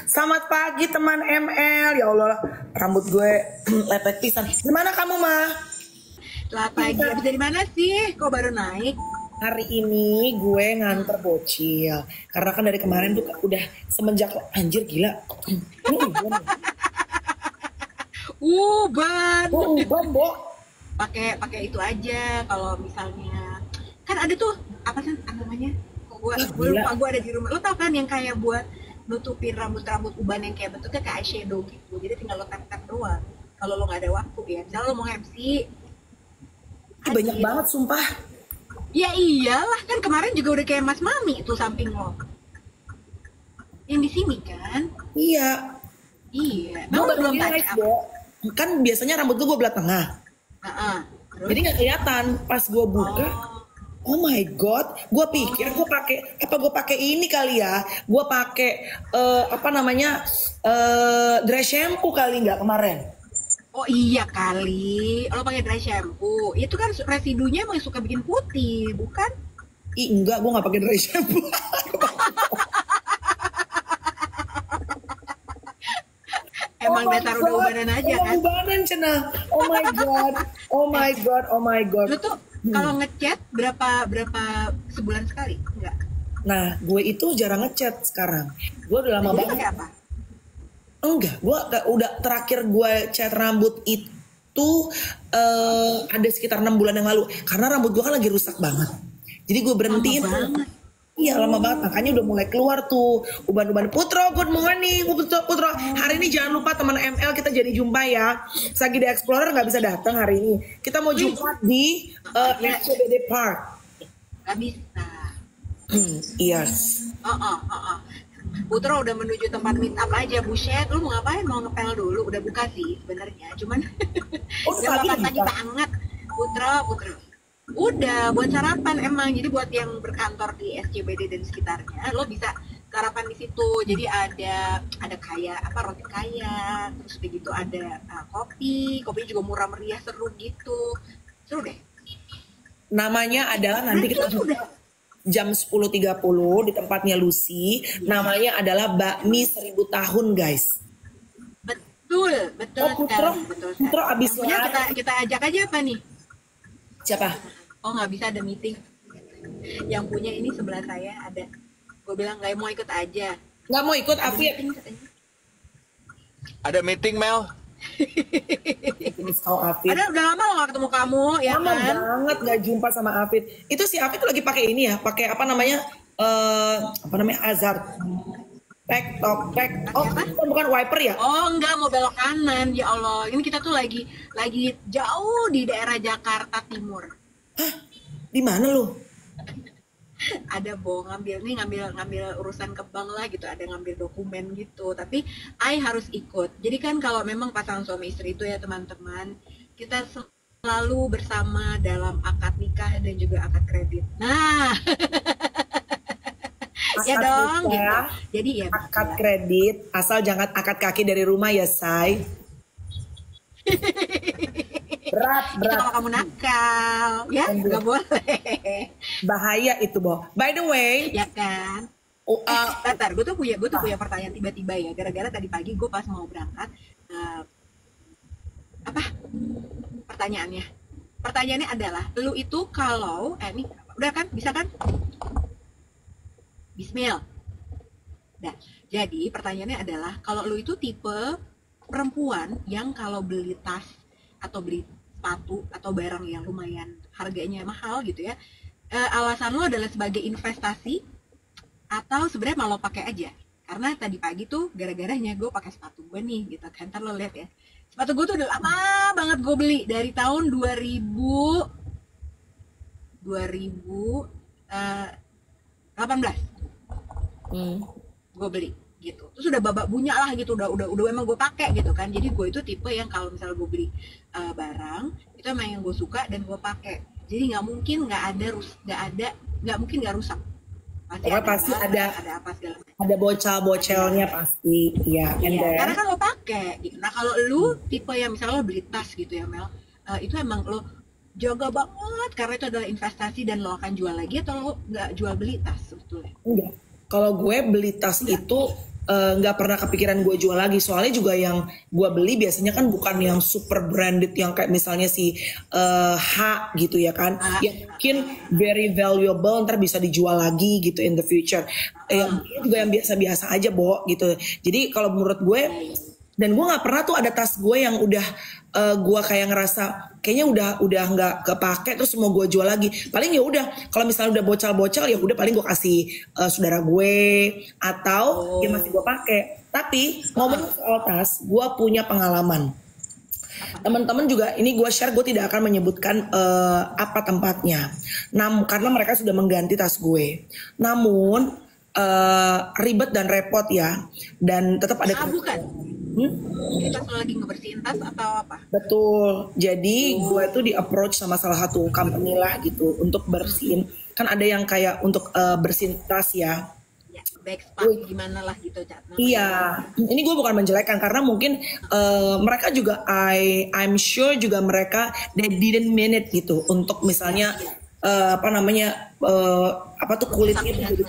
Selamat pagi teman ML. Ya Allah, rambut gue lepek pisan. Gimana kamu mah? Selamat pagi, habis dari mana sih? Kok baru naik? Hari ini gue nganter bocil. Karena kan dari kemarin tuh udah semenjak anjir gila. Ini uban. Uban. Oh, uban, Bo. Pakai itu aja kalau misalnya kan ada tuh apa sih namanya? Kok gue Wah, gue gila. lupa, gue ada di rumah. Lo tau kan yang kayak buat nutupin rambut-rambut uban yang kayak bentuknya kayak eyeshadow gitu. Jadi tinggal lo tap-tap doang. Kalau lo nggak ada waktu ya, misalnya lo mau MC, Ih, banyak banget sumpah. ya iyalah kan kemarin juga udah kayak Mas Mami tuh samping lo. Yang di sini kan? Iya. Iya. Gue Lo baru belum realize, touch up. Bo. Kan biasanya rambut gue belah tengah. Heeh. Terus? Jadi nggak kelihatan. Pas gue buka, oh my god, gue pikir gue pakai ini kali ya, gue pakai apa namanya dry shampoo kali nggak kemarin. Oh iya kali, lo pakai dry shampoo. Itu kan residunya emang suka bikin putih, bukan? Ih enggak, gue nggak pakai dry shampoo. Emang dasar udah ubanan aja kan? Ubanan cenah. Oh my god, oh my god, oh my god. Lo tuh kalau ngechat berapa sebulan sekali? Enggak. Nah, gue itu jarang ngechat sekarang. Gue udah lama Jadi banget. pakai apa? Enggak, gue udah terakhir gue cat rambut itu ada sekitar 6 bulan yang lalu. Karena rambut gue kan lagi rusak banget. Jadi gue berhentiin. Lama banget. Iya lama banget, makanya udah mulai keluar tuh uban-uban. Putro, good morning. Putro, hari ini jangan lupa teman ML kita jadi jumpa ya. Sagi The Explorer nggak bisa datang hari ini. Kita mau jumpa di SCBD Park. Gak bisa. Yes. Putra udah menuju tempat meet up aja. Buset, lu mau ngapain? Mau ngepel dulu? Udah buka sih sebenarnya. Cuman Oh, jam pagi 8 pagi buka? banget. Putra. Udah buat sarapan emang. Jadi buat yang berkantor di SCBD dan sekitarnya, lo bisa sarapan di situ. Jadi ada kayak apa roti kaya, terus udah gitu ada kopi juga murah meriah seru gitu. Seru deh. Namanya adalah nanti kita Itu jumpa jam 10.30 di tempatnya Lucy. Namanya adalah Bakmi 1000 tahun guys. betul Oh, Putro, sekali, betul Putro sekali. abis Yang punya lari. kita ajak aja apa nih? Siapa? Oh nggak bisa, ada meeting. Yang punya ini sebelah saya ada. Gue bilang nggak mau ikut aja. Nggak mau ikut Ada Afif? meeting katanya. Ada meeting Mel. Kau Afif. Ada udah lama lo nggak ketemu kamu ya Lama kan? banget nggak jumpa sama Afid. Itu si Afid tuh lagi pakai ini ya, pakai apa namanya? Azar. Pack top pack. Oh, Pakai apa? itu bukan wiper ya? Oh enggak, mau belok kanan ya Allah. Ini kita tuh lagi jauh di daerah Jakarta Timur. Di mana lu? Ada ngambil urusan ke bank lah gitu, ada ngambil dokumen gitu, tapi I harus ikut. Jadi kan kalau memang pasangan suami istri itu ya teman-teman, kita selalu bersama dalam akad nikah dan juga akad kredit. Nah ya Akad dong nikah, gitu. Jadi ya akad bisa. kredit, asal jangan akad kaki dari rumah ya, Say. Berat, Itu berat. kalau kamu nakal ya nggak boleh Bahaya itu, Bo. By the way, ya kan. Bentar, gue tuh punya pertanyaan tiba-tiba ya, gara-gara tadi pagi gue pas mau berangkat apa pertanyaannya adalah lu itu kalau ini udah kan bisa kan Bismil. Nah, jadi pertanyaannya adalah kalau lu itu tipe perempuan yang kalau beli tas atau beli sepatu atau barang yang lumayan harganya mahal gitu ya, alasan lo adalah sebagai investasi atau sebenarnya malah lo pakai aja? Karena tadi pagi tuh gara-garanya gue pakai sepatu gue nih gitu kan, ntar lo lihat ya, sepatu gue tuh udah lama banget gue beli dari tahun 2018 gue beli gitu, terus udah babak bunyi lah gitu, udah emang gue pakai gitu kan. Jadi gue itu tipe yang kalau misalnya gue beli barang itu emang yang gue suka dan gue pakai, jadi nggak mungkin nggak mungkin nggak rusak, pasti ada apa segala macam. ada bocel-bocelnya pasti, ya. And Iya, then, karena kan lo pakai gitu. Nah kalau lu tipe yang misalnya lo beli tas gitu ya Mel, itu emang lo jaga banget karena itu adalah investasi dan lo akan jual lagi, atau lo nggak jual beli tas sebetulnya? enggak. Kalau gue beli tas itu nggak pernah kepikiran gue jual lagi. Soalnya juga yang gue beli biasanya kan bukan yang super branded yang kayak misalnya si H gitu ya kan, yang mungkin very valuable ntar bisa dijual lagi gitu in the future. Yang juga yang biasa-biasa aja gitu. Jadi kalau menurut gue, dan gue nggak pernah tuh ada tas gue yang udah gue kayak ngerasa kayaknya udah nggak kepake terus mau gue jual lagi. Paling ya udah kalau misalnya udah bocel ya udah paling gue kasih saudara gue atau ya masih gue pakai. Tapi ngomong soal tas, gue punya pengalaman. Teman-teman juga ini gue share, gue tidak akan menyebutkan apa tempatnya. Karena mereka sudah mengganti tas gue. Namun ribet dan repot ya, dan tetap ada. Bukan. Kita lagi ngebersihin tas atau apa? Betul. Jadi gue tuh di approach sama salah satu company lah gitu untuk bersihin. Kan ada yang kayak untuk bersihin tas ya. Ya, backspace gimana lah gitu, Cat. Iya, ini gue bukan menjelekkan karena mungkin mereka juga I'm sure juga mereka they didn't mean it gitu untuk misalnya kulitnya itu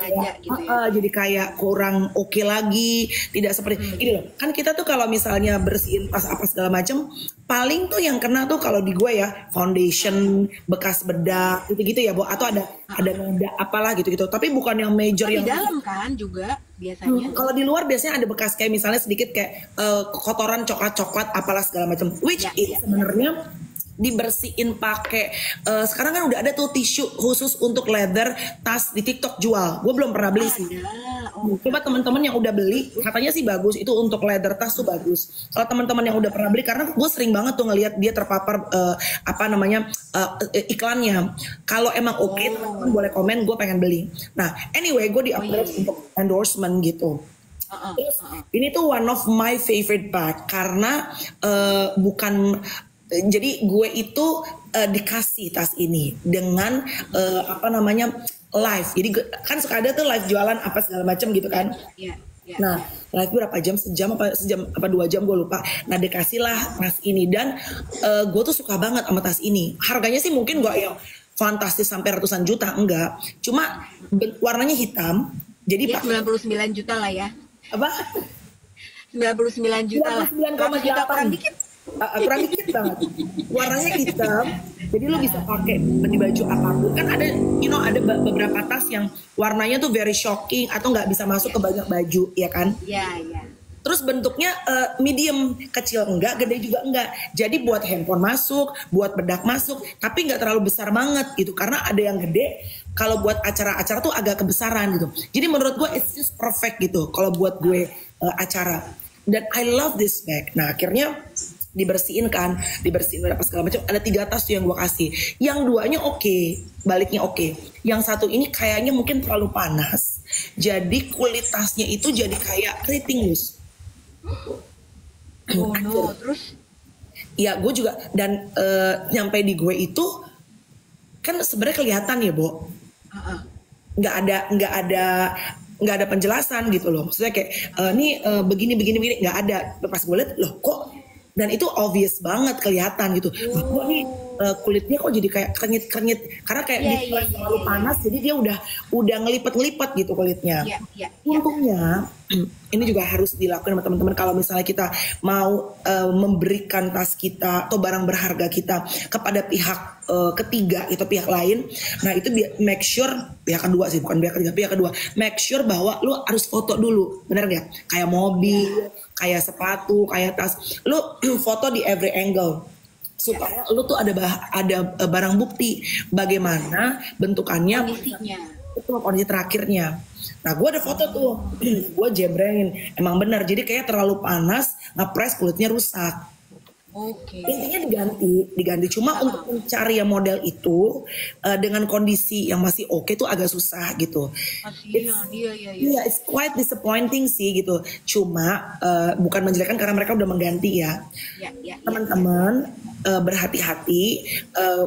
jadi kayak kurang oke lagi, tidak seperti ini loh. Kan kita tuh kalau misalnya bersihin tas apa segala macam, paling tuh yang kena tuh kalau di gue ya foundation, bekas bedak gitu-gitu ya, atau ada noda apalah gitu-gitu. Tapi bukan yang major yang di dalam kan juga biasanya. Kalau di luar biasanya ada bekas kayak misalnya sedikit kayak kotoran coklat-coklat apalah segala macam. Which sebenarnya dibersihin pakai sekarang kan udah ada tuh tisu khusus untuk leather tas di TikTok jual. Gue belum pernah beli sih. Coba teman-teman yang udah beli katanya sih bagus, itu untuk leather tas tuh bagus. Kalau teman-teman yang udah pernah beli, karena gue sering banget tuh ngelihat dia terpapar iklannya. Kalau emang oke, teman-teman boleh komen, gue pengen beli. Nah anyway, gue di approach untuk endorsement gitu. Ini tuh one of my favorite bag karena bukan. Jadi gue itu dikasih tas ini dengan live. Jadi kan suka ada tuh live jualan apa segala macam gitu kan. Nah live berapa jam, sejam apa 2 jam gue lupa. Nah dikasih lah tas ini dan gue tuh suka banget sama tas ini. Harganya sih mungkin gak yang fantastis sampai ratusan juta, enggak. Cuma warnanya hitam. Jadi ya, 99 juta lah ya. Apa? 99 juta lah. 99,8 kurang dikit. Kurang dikit banget. Warnanya hitam, jadi lo bisa pakai di baju apapun. Kan ada, ada beberapa tas yang warnanya tuh very shocking atau nggak bisa masuk ke banyak baju, ya kan? Iya. Terus bentuknya medium, kecil enggak, gede juga enggak. Jadi buat handphone masuk, buat bedak masuk, tapi nggak terlalu besar banget gitu. Karena ada yang gede, kalau buat acara-acara tuh agak kebesaran gitu. Jadi menurut gue it's just perfect gitu kalau buat gue acara. Dan I love this bag. Nah akhirnya dibersihin apa segala macam. Ada 3 tas tuh yang gue kasih. Yang 2-nya oke, baliknya oke. Yang 1 ini kayaknya mungkin terlalu panas. Jadi kulit tasnya itu jadi kayak keriting loose. Oh no, terus? Ya gue juga dan nyampe di gue itu kan sebenarnya kelihatan ya, Bo. Nggak ada penjelasan gitu loh. Maksudnya kayak ini begini nggak ada. Pas gue lihat loh kok, dan itu obvious banget kelihatan gitu. Kok nih kulitnya kok jadi kayak krenyit karena kayak terlalu panas, jadi dia udah ngelipet gitu kulitnya. Untungnya ini juga harus dilakukan sama teman-teman kalau misalnya kita mau memberikan tas kita atau barang berharga kita kepada pihak ketiga itu pihak lain. Nah itu make sure pihak kedua sih, bukan pihak kedua, make sure bahwa lu harus foto dulu, bener gak? Kayak mobil, kayak sepatu, kayak tas, lu foto di every angle supaya lu tuh ada barang bukti bagaimana bentukannya, itu kondisi terakhirnya. Nah gue ada foto tuh, gue jebrengin, emang benar, jadi kayak terlalu panas, ngepres kulitnya rusak. Intinya diganti. Cuma untuk mencari yang model itu dengan kondisi yang masih oke tuh agak susah gitu. Iya, it's quite disappointing sih gitu. Cuma bukan menjelekkan karena mereka udah mengganti ya. Teman-teman berhati-hati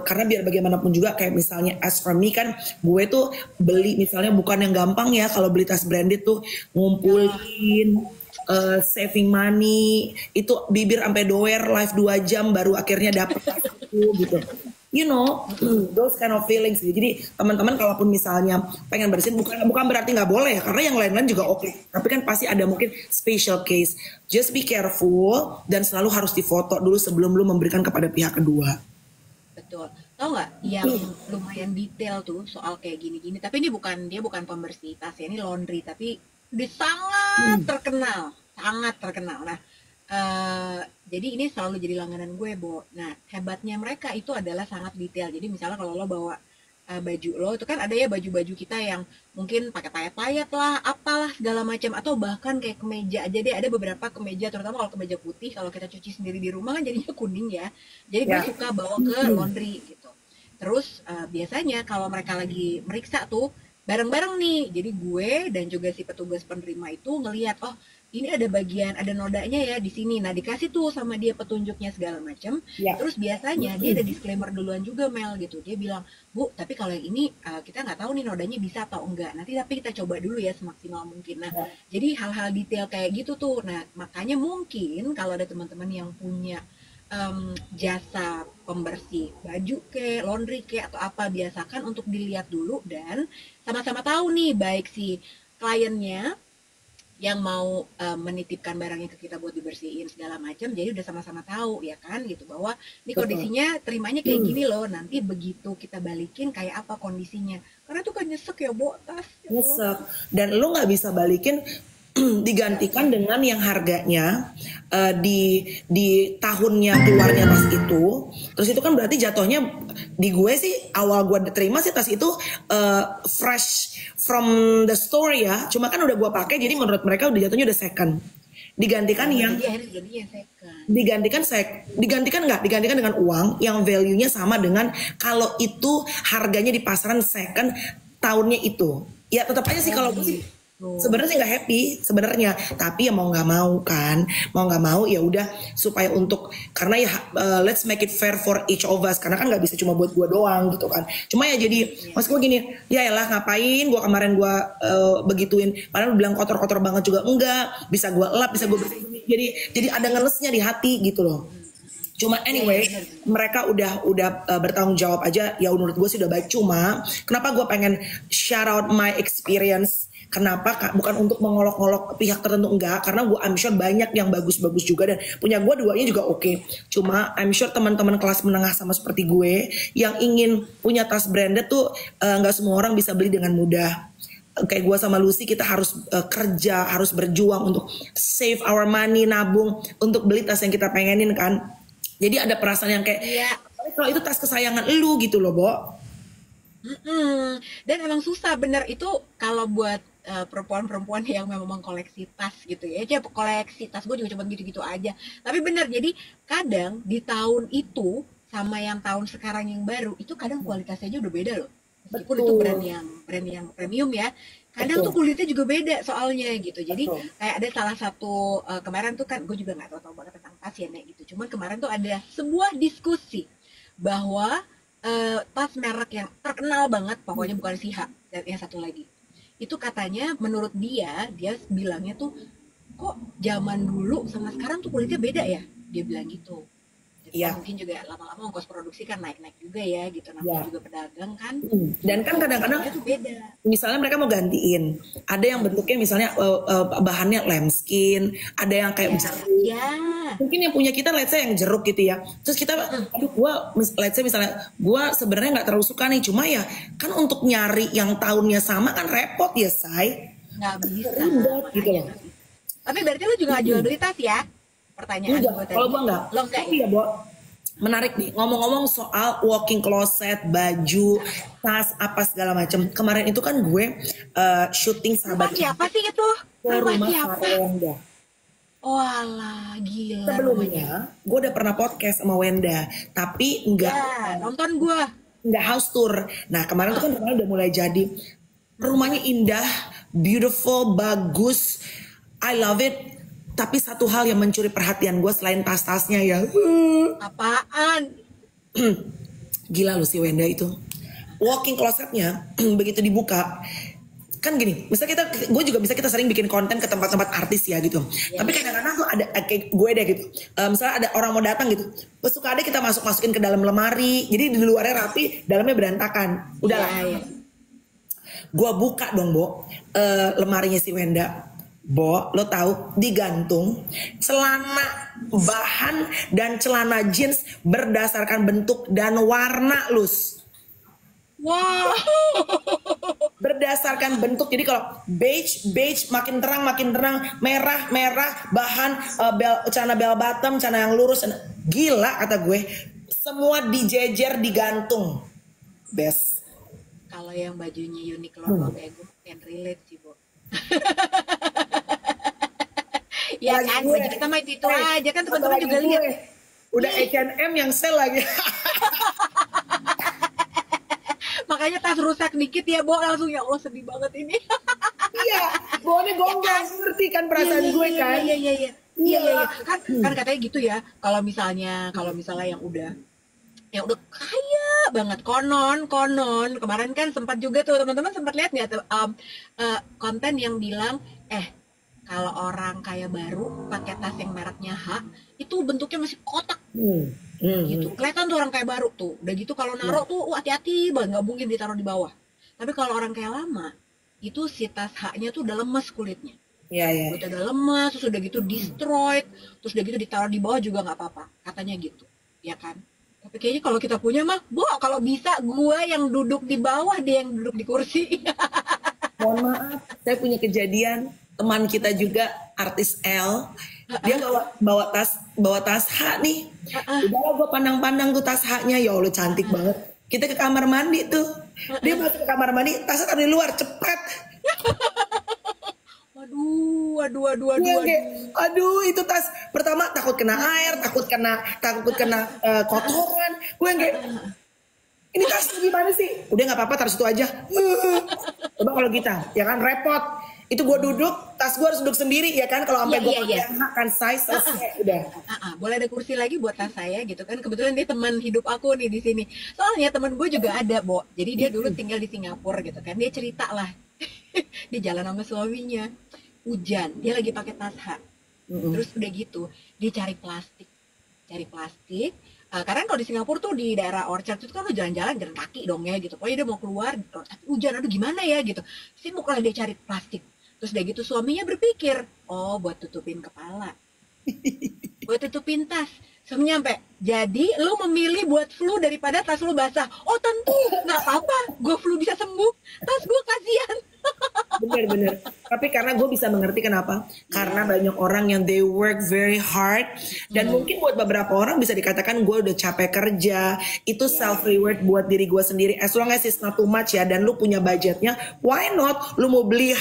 karena biar bagaimanapun juga kayak misalnya as for me kan gue tuh beli misalnya bukan yang gampang ya, kalau beli tas branded tuh ngumpulin. Saving money itu bibir sampai doer live 2 jam baru akhirnya dapet itu gitu. you know, those kind of feelings. Jadi teman-teman kalaupun misalnya pengen bersihin, bukan berarti nggak boleh ya, karena yang lain-lain juga oke. Tapi kan pasti ada mungkin special case. Just be careful dan selalu harus difoto dulu sebelum lu memberikan kepada pihak kedua. Betul. Tahu nggak yang lumayan detail tuh soal kayak gini-gini. Tapi ini dia bukan pembersih tas ya, ini laundry. Tapi dia sangat terkenal, sangat terkenal. Nah, jadi ini selalu jadi langganan gue, Bo. Nah, hebatnya mereka itu adalah sangat detail. Jadi misalnya kalau lo bawa baju lo, itu kan ada ya baju-baju kita yang mungkin pakai payet-payet lah, apalah segala macam, atau bahkan kayak kemeja aja deh. Ada beberapa kemeja, terutama kalau kemeja putih, kalau kita cuci sendiri di rumah kan jadinya kuning ya. Jadi gue suka bawa ke laundry gitu. Terus biasanya kalau mereka lagi meriksa tuh bareng-bareng nih, jadi gue dan juga si petugas penerima itu ngelihat, oh ini ada bagian, ada nodanya ya di sini. Nah dikasih tuh sama dia petunjuknya segala macam. Terus biasanya dia ada disclaimer duluan juga, Mel, gitu. Dia bilang, Bu, tapi kalau yang ini kita nggak tahu nih nodanya bisa atau enggak. Nanti tapi kita coba dulu ya semaksimal mungkin. Nah jadi hal-hal detail kayak gitu tuh. Nah makanya mungkin kalau ada teman-teman yang punya jasa pembersih baju ke laundry ke atau apa, biasakan untuk dilihat dulu dan sama-sama tahu nih, baik si kliennya yang mau menitipkan barangnya ke kita buat dibersihin segala macam, jadi udah sama-sama tahu ya kan gitu, bahwa ini kondisinya terimanya kayak gini loh, nanti begitu kita balikin kayak apa kondisinya, karena tuh kan nyesek ya, Bo, tas ya, nyesek, dan lo nggak bisa balikin digantikan dengan yang harganya di tahunnya keluarnya tas itu. Terus itu kan berarti jatuhnya di gue sih, awal gue terima sih tas itu fresh from the store ya. Cuma kan udah gue pakai, jadi menurut mereka udah jatuhnya udah second. Digantikan yang digantikan dengan uang yang value-nya sama dengan kalau itu harganya di pasaran second tahunnya itu. Ya tetap aja sih kalau gue sih sebenarnya sih nggak happy sebenarnya, tapi ya mau nggak mau ya udah, supaya untuk karena ya let's make it fair for each of us, karena kan nggak bisa cuma buat gua doang gitu kan. Cuma ya jadi maksud gua gini, ya elah ngapain gua kemarin gua begituin, padahal bilang kotor-kotor banget juga enggak, bisa gua elap, bisa gua bersihin, jadi ada ngelesnya di hati gitu loh. Cuma anyway, mereka udah bertanggung jawab aja, ya menurut gue sih udah baik. Cuma kenapa gue pengen shout out my experience? Kenapa? Bukan untuk mengolok-olok pihak tertentu, enggak. Karena gue I'm sure banyak yang bagus-bagus juga, dan punya gue duanya juga oke. Cuma I'm sure teman-teman kelas menengah sama seperti gue yang ingin punya tas branded tuh nggak semua orang bisa beli dengan mudah. Kayak gue sama Lucy, kita harus kerja, harus berjuang untuk save our money, nabung untuk beli tas yang kita pengenin kan. Jadi ada perasaan yang kayak, kalau itu tas kesayangan lu gitu loh, Bo. Dan emang susah bener itu kalau buat perempuan-perempuan yang memang koleksi tas gitu ya. Aja koleksi tas, gue juga cuma gitu-gitu aja. Tapi bener, jadi kadang di tahun itu sama yang tahun sekarang yang baru itu kadang kualitasnya aja udah beda loh. Meskipun itu brand yang premium ya, kadang tuh kulitnya juga beda soalnya gitu. Jadi kayak ada salah satu kemarin tuh kan, gue juga nggak tahu banget tentang tas ya Nek, gitu. Cuman kemarin tuh ada sebuah diskusi bahwa tas merek yang terkenal banget, pokoknya bukan Siha, dan yang satu lagi itu katanya menurut dia bilangnya tuh, kok zaman dulu sama sekarang tuh kulitnya beda ya, dia bilang gitu. Mungkin juga lama-lama ongkos produksi kan naik-naik juga ya gitu, namanya juga pedagang kan. Dan kan kadang-kadang itu beda. Misalnya mereka mau gantiin, ada yang bentuknya misalnya bahannya lambskin, ada yang kayak misalnya mungkin yang punya kita let's say yang jeruk gitu ya. Terus kita aduh let's say misalnya gua sebenarnya nggak terlalu suka nih, cuma ya kan untuk nyari yang tahunnya sama kan repot ya, Say. Nggak bisa. Ribet gitu loh. Tapi berarti lu juga nggak jual beli tas ya? Pertanyaan gue tadi. Kalau gue enggak. Lo enggak ya, Bo. Menarik nih, ngomong-ngomong soal walking closet, baju, tas, apa segala macam. Kemarin itu kan gue syuting sahabat. Siapa sih itu? Ke rumah Wenda. Walah, gila. Sebelumnya, gue udah pernah podcast sama Wenda, tapi enggak. Nonton gue. Enggak house tour. Nah kemarin tuh kan udah mulai jadi. Rumahnya indah, beautiful, bagus. I love it. Tapi satu hal yang mencuri perhatian gue selain tas-tasnya ya. Apaan? Gila lu si Wenda itu. Walking closetnya begitu dibuka, kan gini, misalnya gue juga bisa kita sering bikin konten ke tempat-tempat artis ya gitu. Tapi kadang-kadang tuh ada kayak gue deh gitu. Misalnya ada orang mau datang gitu, terus suka ada kita masukin ke dalam lemari, jadi di luarnya rapi, dalamnya berantakan. Udah lah. Iya. Gue buka dong, Bo, lemarinya si Wenda. Bo, lo tahu digantung celana bahan dan celana jeans berdasarkan bentuk dan warna, Lus. Wow. Berdasarkan bentuk, jadi kalau beige makin terang, merah bahan celana bell bottom, celana yang lurus, gila kata gue, semua dijejer digantung, best. Kalau yang bajunya Uniqlo kayak gue can relate sih, Bo. Ya kan, baju kita mah itu aja kan, teman-teman juga lihat. Udah H&M yang sel lagi. Makanya tas rusak dikit ya, Bo, langsung ya Allah sedih banget ini. Iya, Bonya gonggong, ngerti kan perasaan gue kan? Iya. Kan katanya gitu ya. Kalau misalnya yang udah kaya banget, konon kemarin kan sempat juga tuh teman-teman sempat lihat nggak tuh konten yang bilang kalau orang kaya baru pakai tas yang mereknya H itu bentuknya masih kotak gitu, kelihatan tuh orang kaya baru tuh. Udah gitu kalau naruh tuh hati-hati banget, nggak mungkin ditaruh di bawah. Tapi kalau orang kaya lama itu si tas H-nya tuh udah lemes kulitnya. Iya. Udah lemes, terus udah gitu destroyed, terus udah gitu ditaruh di bawah juga nggak apa-apa, katanya gitu, ya kan? Tapi kayaknya kalau kita punya mah, Bo, kalau bisa gua yang duduk di bawah, dia yang duduk di kursi. Mohon maaf, saya punya kejadian, teman kita juga artis L, dia bawa tas H nih. Udah gue pandang-pandang tuh tas H-nya, ya Allah cantik banget. Kita ke kamar mandi tuh, dia masuk ke kamar mandi, tasnya taruh di luar, cepet. Aduh, itu tas pertama takut kena air, takut kena kotoran. Gue yang kayak, ini tas gimana sih? Udah nggak apa-apa, taruh situ aja. Coba kalau kita, ya kan repot. Itu gue duduk, tas gue harus duduk sendiri ya kan. Kalau sampai gue makan size selesai, udah. Boleh ada kursi lagi buat tas saya gitu kan. Kebetulan dia teman hidup aku nih di sini. Soalnya teman gue juga ada, Bo. Jadi dia dulu tinggal di Singapura gitu kan. Dia cerita lah. Dia jalan sama suaminya. Hujan, dia lagi pakai tas H. Terus udah gitu, dia cari plastik. Karena kalau di Singapura tuh di daerah Orchard itu kan lo jalan kaki dong ya gitu. Pokoknya dia mau keluar, tapi hujan, aduh gimana ya gitu. Sibuk lah dia cari plastik. Terus udah gitu suaminya berpikir, oh buat tutupin kepala, buat tutupin tas. Suaminya sampai, jadi lu memilih buat flu daripada tas lu basah. Oh tentu, nggak apa-apa, gue flu bisa sembuh, tas gue kasihan. Bener. Tapi karena gue bisa mengerti kenapa. Karena banyak orang yang they work very hard. Dan mungkin buat beberapa orang bisa dikatakan gue udah capek kerja. Itu self reward buat diri gue sendiri. As long as it's not too much ya. Dan lu punya budgetnya, why not? Lu mau beli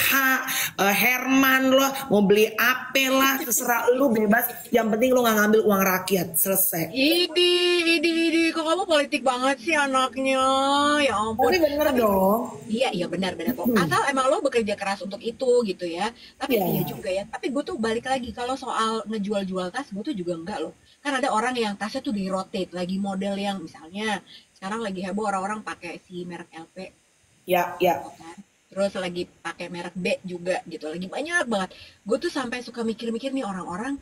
Herman lo, mau beli AP lah, terserah lu, bebas. Yang penting lu gak ngambil uang rakyat. Selesai. Idi, kok kamu politik banget sih anaknya? Ya ampun. Tapi bener dong. Iya benar kok. Asal emang lo bekerja keras untuk itu gitu ya. Tapi iya juga ya. Tapi gue tuh balik lagi kalau soal ngejual tas, gue tuh juga enggak loh. Kan ada orang yang tasnya tuh di rotate, lagi model yang misalnya sekarang lagi heboh orang-orang pakai si merek LP. Ya. Kan? Terus lagi pakai merek B juga gitu. Lagi banyak banget. Gue tuh sampai suka mikir-mikir nih orang-orang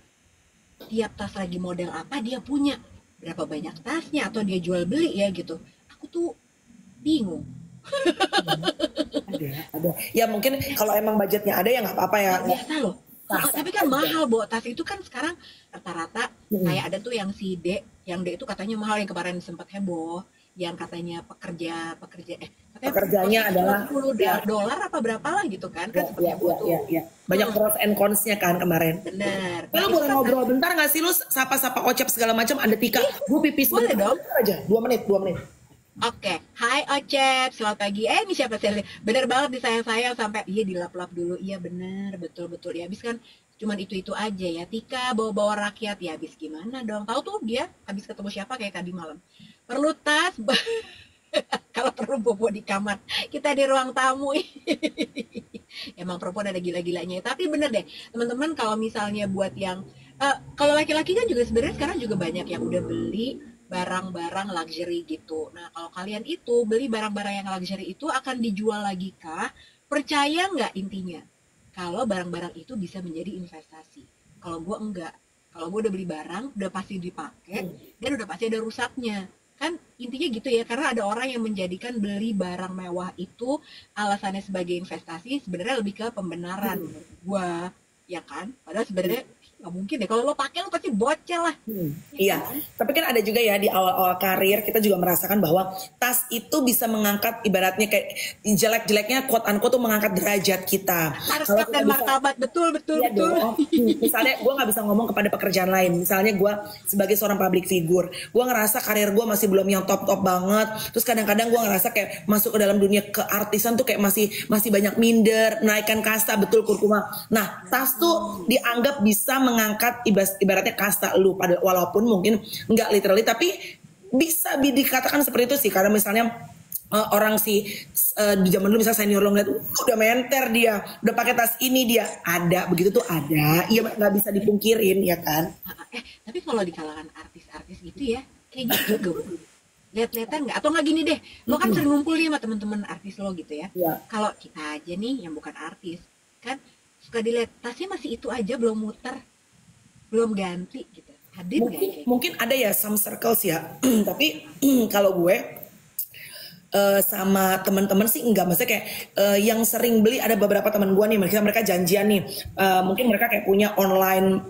tiap tas lagi model apa dia punya, berapa banyak tasnya, atau dia jual beli ya gitu. Aku tuh bingung. Ada. Ya mungkin kalau emang budgetnya ada ya nggak apa-apa ya. Biasa loh. Tapi kan mahal, Bo. Tas itu kan sekarang rata-rata kayak ada tuh yang si D, yang D itu katanya mahal, yang kemarin sempat heboh, yang katanya pekerjanya adalah $10 apa berapa lah gitu kan. Kan ya. Banyak pros and cons-nya kan kemarin. Bener. Lu boleh ngobrol bentar nggak sih, lu sapa Ocep segala macam, ada Tika. Gue pipis boleh bentar dong aja, 2 menit. Oke, hai Ocep, selamat pagi. Ini siapa sih? Bener banget disayang-sayang sampai dilap-lap dulu. Iya bener, betul. Ya habis kan cuman itu aja ya. Tika bawa-bawa rakyat ya, habis gimana dong? Tahu tuh dia habis ketemu siapa kayak tadi malam. Perlu tas. Kalau perlu bobo di kamar, kita di ruang tamu. Emang perempuan ada gila-gilanya. Tapi bener deh, teman-teman, kalau misalnya buat yang kalau laki-laki kan juga sebenarnya sekarang juga banyak yang udah beli barang-barang luxury gitu. Nah, kalau kalian itu beli barang-barang yang luxury itu akan dijual lagi kah? Percaya nggak intinya? Kalau barang-barang itu bisa menjadi investasi. Kalau gue enggak. Kalau gue udah beli barang, udah pasti dipakai, dan udah pasti ada rusaknya. Kan intinya gitu ya, karena ada orang yang menjadikan beli barang mewah itu alasannya sebagai investasi, sebenarnya lebih ke pembenaran menurut gue. Ya kan? Padahal sebenarnya nggak mungkin deh. Kalau lo pakai, lo pasti bocel lah. Iya, tapi kan ada juga ya di awal-awal karir kita juga merasakan bahwa tas itu bisa mengangkat ibaratnya kayak jelek-jeleknya quote unquote tuh mengangkat derajat kita. Kalau Harkat kita dan bisa, martabat, betul, betul, iya betul. dong. Misalnya gue nggak bisa ngomong kepada pekerjaan lain. Misalnya gue sebagai seorang public figure, gue ngerasa karir gue masih belum yang top-top banget. Terus kadang-kadang gue ngerasa kayak masuk ke dalam dunia keartisan tuh kayak masih banyak minder, naikkan kasta, betul Kurkuma. Nah, tas tuh dianggap bisa mengangkat ibaratnya kasta lu, pada walaupun mungkin nggak literally, tapi bisa dikatakan seperti itu sih. Karena misalnya orang di zaman dulu misalnya senior lo ngeliat udah menter dia, udah pakai tas ini dia, ada begitu tuh ada, iya nggak bisa dipungkirin ya kan. Tapi kalau di kalangan artis-artis gitu ya, kayak gitu juga Bu. Lihat-lihatan nggak? Atau nggak gini deh, lo kan sering ngumpul nih sama teman-teman artis lo gitu ya. Iya. Kalau kita aja nih yang bukan artis, kan suka dilihat tasnya masih itu aja, belum muter, belum ganti gitu. Hadir nggak ya kayak Mungkin ada ya some circles ya, tapi kalau gue sama teman-teman sih enggak, maksudnya kayak yang sering beli ada beberapa teman gue nih, mereka janjian nih, mungkin mereka kayak punya online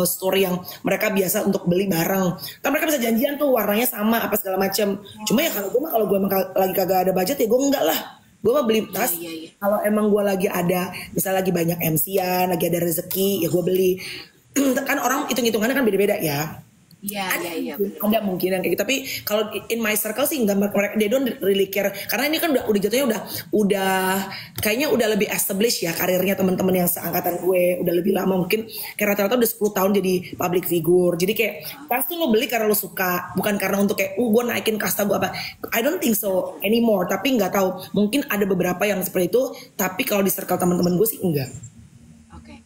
store yang mereka biasa untuk beli barang, kan mereka bisa janjian tuh warnanya sama apa segala macam. Cuma ya kalau gue emang lagi kagak ada budget ya gue enggak lah, gue mah beli tas. Iya. Kalau emang gue lagi ada, misalnya lagi banyak MC-an, lagi ada rezeki, ya gue beli. Kan orang hitung-hitungannya kan beda-beda ya. Iya. Ada mungkin yang kayak gitu, tapi kalau in my circle sih enggak, mereka they don't really care, karena ini kan udah jatuhnya udah kayaknya udah lebih established ya karirnya teman-teman yang seangkatan gue, udah lebih lama, mungkin kayak rata-rata udah 10 tahun jadi public figure. Jadi kayak pasti lo beli karena lo suka, bukan karena untuk kayak gue naikin kasta gue apa. I don't think so anymore, tapi nggak tahu, mungkin ada beberapa yang seperti itu, tapi kalau di circle teman-teman gue sih enggak. Oke.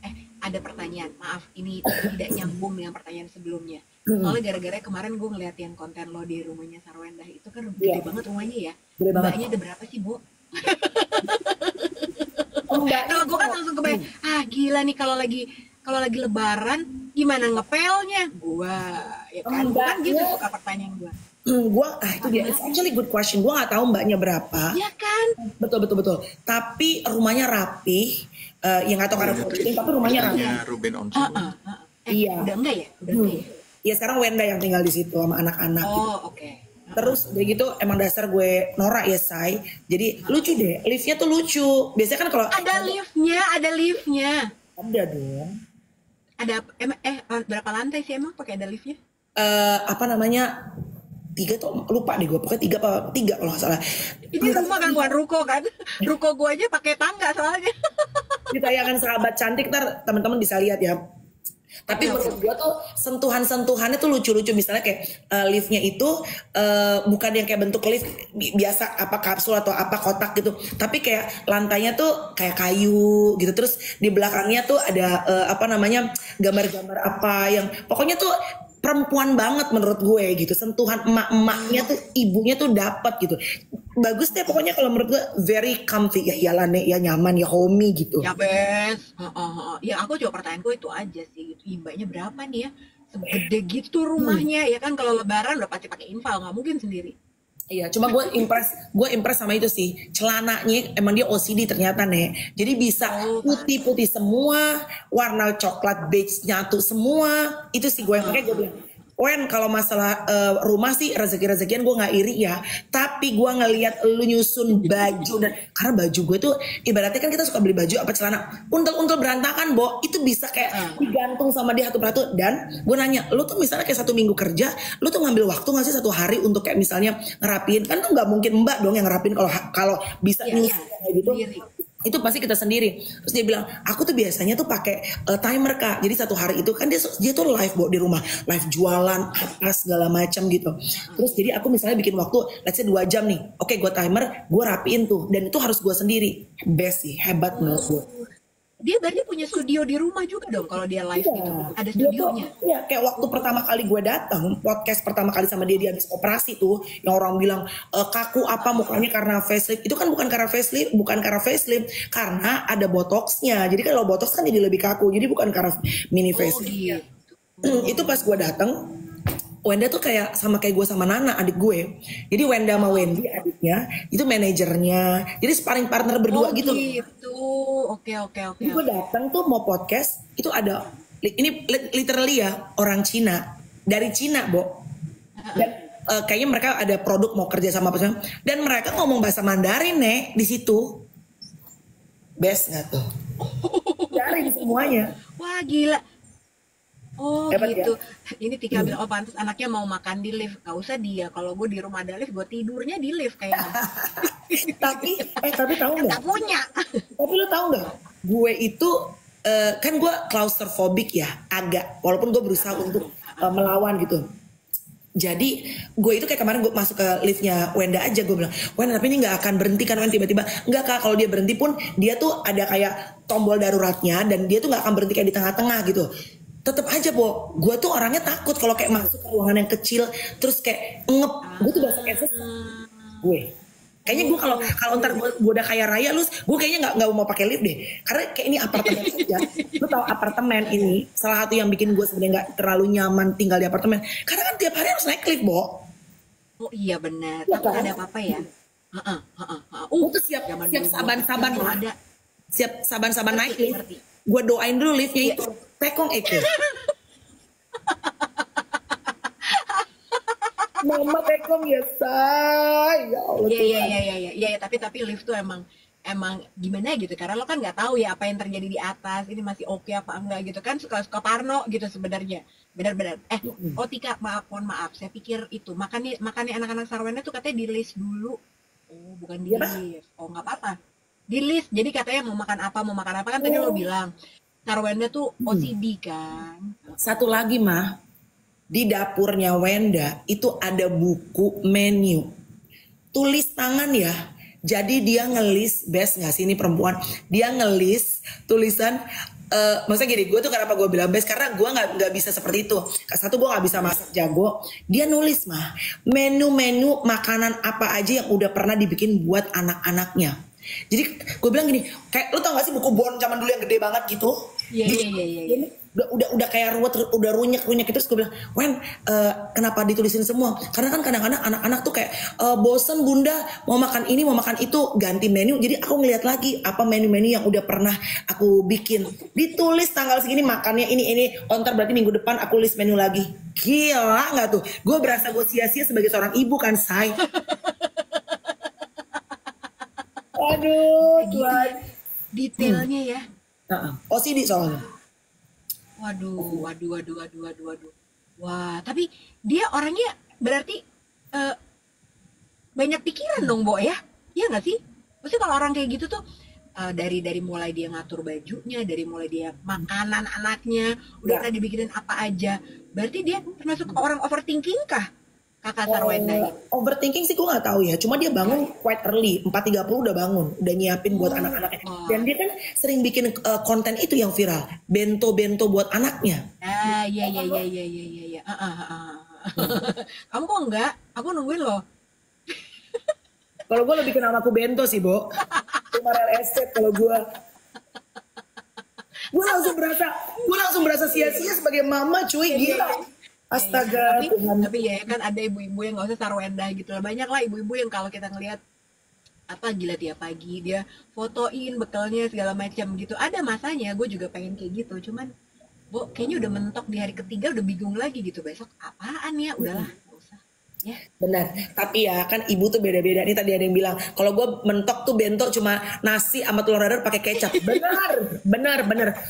Ada pertanyaan, maaf ini tidak nyambung dengan pertanyaan sebelumnya. Soalnya gara-gara kemarin gue ngeliatin konten lo di rumahnya Sarwendah, itu kan gede banget rumahnya ya. Gede banget. Mbaknya ada berapa sih, Bu? Enggak. Kalau gue kan langsung kebayang, gila nih kalau lagi lebaran gimana ngepelnya? Gua ya kan, bukan gitu suka pertanyaan gue. Itu dia, it's actually good question. Gue nggak tahu mbaknya berapa. Ya kan? Betul. Tapi rumahnya rapi. Ya nggak tahu karena syuting, tapi rumahnya rapi. Ruben Onsu. Iya. Udah enggak ya? Udah enggak ya? Iya, sekarang Wenda yang tinggal di situ sama anak-anak. Oh, oke. Terus udah gitu emang dasar gue norak ya, Say. Jadi lucu deh, liftnya tuh lucu. Biasanya kan kalau Ada liftnya. ada dong. Ada berapa lantai sih emang pakai ada liftnya? Apa namanya? 3 tuh lupa deh gue, pokoknya 3 kalau nggak salah. Ini rumah kan bukan ruko kan? Ruko gue aja pakai tangga soalnya. Di tayangan Sahabat Cantik ntar teman-teman bisa lihat ya. Tapi menurut gue tuh sentuhan-sentuhannya tuh lucu-lucu. Misalnya kayak liftnya itu bukan yang kayak bentuk lift biasa apa kapsul atau apa kotak gitu, tapi kayak lantainya tuh kayak kayu gitu. Terus di belakangnya tuh ada apa namanya, gambar-gambar apa yang pokoknya tuh perempuan banget menurut gue gitu. Sentuhan emak-emaknya tuh, ibunya tuh dapat gitu. Bagus deh pokoknya kalau menurut gue, very comfy ya, iyalah nih ya, nyaman ya, homey gitu. Ya bes. Ya aku juga pertanyaanku itu aja sih gitu. Mbaknya berapa nih ya? Segede gitu rumahnya ya kan, kalau lebaran udah pasti pakai infal, nggak mungkin sendiri. Iya, cuma gue impress sama itu sih. Celananya emang dia OCD ternyata nih. Jadi bisa putih-putih semua, warna coklat beige nyatu semua. Itu sih gue yang pakai. Gue bilang, Wen, kalau masalah rumah sih rezeki-rezekian gue nggak iri ya, tapi gue ngelihat lu nyusun baju, dan karena baju gue tuh ibaratnya kan kita suka beli baju apa celana untel-untel berantakan, Bo, itu bisa kayak digantung sama dia satu-satu. Dan gue nanya, lu tuh misalnya kayak 1 minggu kerja, lu tuh ngambil waktu nggak sih 1 hari untuk kayak misalnya ngerapiin? Kan tuh nggak mungkin mbak dong yang ngerapiin kalau bisa nyusun kayak gitu. Itu pasti kita sendiri. Terus dia bilang, aku tuh biasanya tuh pakai timer Kak. Jadi 1 hari itu kan dia tuh live di rumah, live jualan apa segala macam gitu. Terus jadi aku misalnya bikin waktu, let's say 2 jam nih. Oke, gue timer, gue rapiin tuh, dan itu harus gue sendiri. Best sih, hebat menurut gue. dia berarti punya studio di rumah juga dong kalau dia live gitu. Ada Dia tuh, studionya. iya kayak waktu pertama kali gue datang podcast pertama kali sama dia habis operasi tuh, yang orang bilang kaku apa mukanya karena facelift. Itu kan bukan karena facelift, karena ada botoxnya. Jadi kalau botox kan jadi lebih kaku, jadi bukan karena mini Oh facelift. gitu. Itu pas gue datang, Wenda tuh kayak sama kayak gue sama Nana adik gue. Jadi Wenda sama Wendy adiknya itu manajernya. Jadi sparring partner berdua Oh gitu. gitu. Oke. Jadi gue datang tuh mau podcast itu ada ini literally ya orang Cina dari Cina, Bo. Dan kayaknya mereka ada produk mau kerja sama apa segala. Dan mereka ngomong bahasa Mandarin nih di situ. Best nggak tuh? Mandarin semuanya. Wah gila. Oh Hebat gitu. Ini Tika bilang, oh pantas anaknya mau makan di lift. Gak usah dia. Kalau gue di rumah ada lift, gue tidurnya di lift kayaknya. Tapi tahu nggak? Gak punya. Tapi lu tahu nggak? Gue itu kan gue claustrophobic ya, agak. Walaupun gue berusaha untuk melawan gitu. Jadi gue itu kayak kemarin gue masuk ke liftnya Wenda aja, gue bilang, Wenda tapi ini nggak akan berhenti kan? Wenda tiba-tiba nggak kak, kalau dia berhenti pun dia tuh ada kayak tombol daruratnya dan dia tuh nggak akan berhenti kayak di tengah-tengah gitu. Tetep aja, Bo, gue tuh orangnya takut kalau kayak masuk ke ruangan yang kecil terus kayak ngep, gue tuh bahasa kayak sesak. Gue kayaknya gue kalau ntar gue udah kaya raya, gue kayaknya nggak mau pakai lift deh, karena kayak ini apartemen aja. Lu tahu apartemen ini salah satu yang bikin gue sebenarnya nggak terlalu nyaman tinggal di apartemen, karena kan tiap hari harus naik lift, Bo. Oh iya benar. Iya Takut kan? ada apa-apa ya. Gue tuh siap Zaman siap dulu saban-saban belum lah, ada. siap saban-saban naik Ngerti, lift. ngerti. Gue doain dulu liftnya itu tekong eke. Mama tekong ya say, ya Allah Tuhan. Iya, tapi lift tuh emang gimana gitu, karena lo kan nggak tahu ya apa yang terjadi di atas, ini masih oke apa enggak gitu kan, suka parno gitu sebenarnya. Benar-benar. Oh Tika, mohon maaf, saya pikir itu makannya anak-anak Sarwenda tuh katanya di list dulu. Oh bukan di Iya, Pak. list. Oh nggak apa-apa. Di list. Jadi katanya mau makan apa kan tadi lo bilang. Sarwenda tuh OCD kan. Satu lagi mah, di dapurnya Wenda itu ada buku menu. Tulis tangan ya. Jadi dia ngelis, best gak sih ini perempuan? Dia ngelis tulisan, maksudnya gini, gue tuh kenapa gue bilang best? Karena gue nggak bisa seperti itu. Satu, gue nggak bisa masak jago. Dia nulis mah, menu-menu makanan apa aja yang udah pernah dibikin buat anak-anaknya. Jadi gue bilang gini, kayak lu tau gak sih buku Bon zaman dulu yang gede banget gitu? Iya. Udah kayak ruwet, udah runyek terus gue bilang, Wen, kenapa ditulisin semua? Karena kan kadang-kadang anak-anak tuh kayak bosen bunda mau makan ini mau makan itu, ganti menu. Jadi aku ngeliat lagi apa menu-menu yang udah pernah aku bikin, ditulis tanggal segini makannya ini. Ntar berarti minggu depan aku list menu lagi. Gila nggak tuh? Gue berasa gue sia-sia sebagai seorang ibu kan, say. Aduh, Tuhan. Detailnya ya. OCD soalnya. Waduh. Wah, tapi dia orangnya berarti banyak pikiran dong, Bo ya? Iya nggak sih? Maksudnya kalau orang kayak gitu tuh dari mulai dia ngatur bajunya, dari mulai dia makanan anaknya, udah pernah dibikinin apa aja. Berarti dia termasuk orang overthinking kah? Kakak Sarwenda ini. Overthinking sih gue gak tahu ya. Cuma dia bangun quite early, 4.30 udah bangun, udah nyiapin buat anak-anaknya. Dan dia kan sering bikin konten itu yang viral, bento buat anaknya. Iya. Kamu kok enggak? Aku nungguin loh. Kalau gue lebih kenal aku bento sih, Bo. Cuma real estate kalau gue. Gue langsung berasa sia-sia sebagai mama, cuy. Gila. Astaga, tapi ya kan ada ibu-ibu yang nggak usah Sarwenda gitu lah, banyak lah ibu-ibu yang kalau kita ngelihat apa gila tiap pagi dia fotoin bekalnya segala macam gitu. Ada masanya gue juga pengen kayak gitu, cuman Bo kayaknya udah mentok di hari ketiga udah bingung lagi gitu, besok apaan ya, udahlah nggak usah ya. Benar, tapi ya kan ibu tuh beda-beda. Nih tadi ada yang bilang kalau gue mentok tuh bento cuma nasi sama telur dadar pakai kecap. Benar.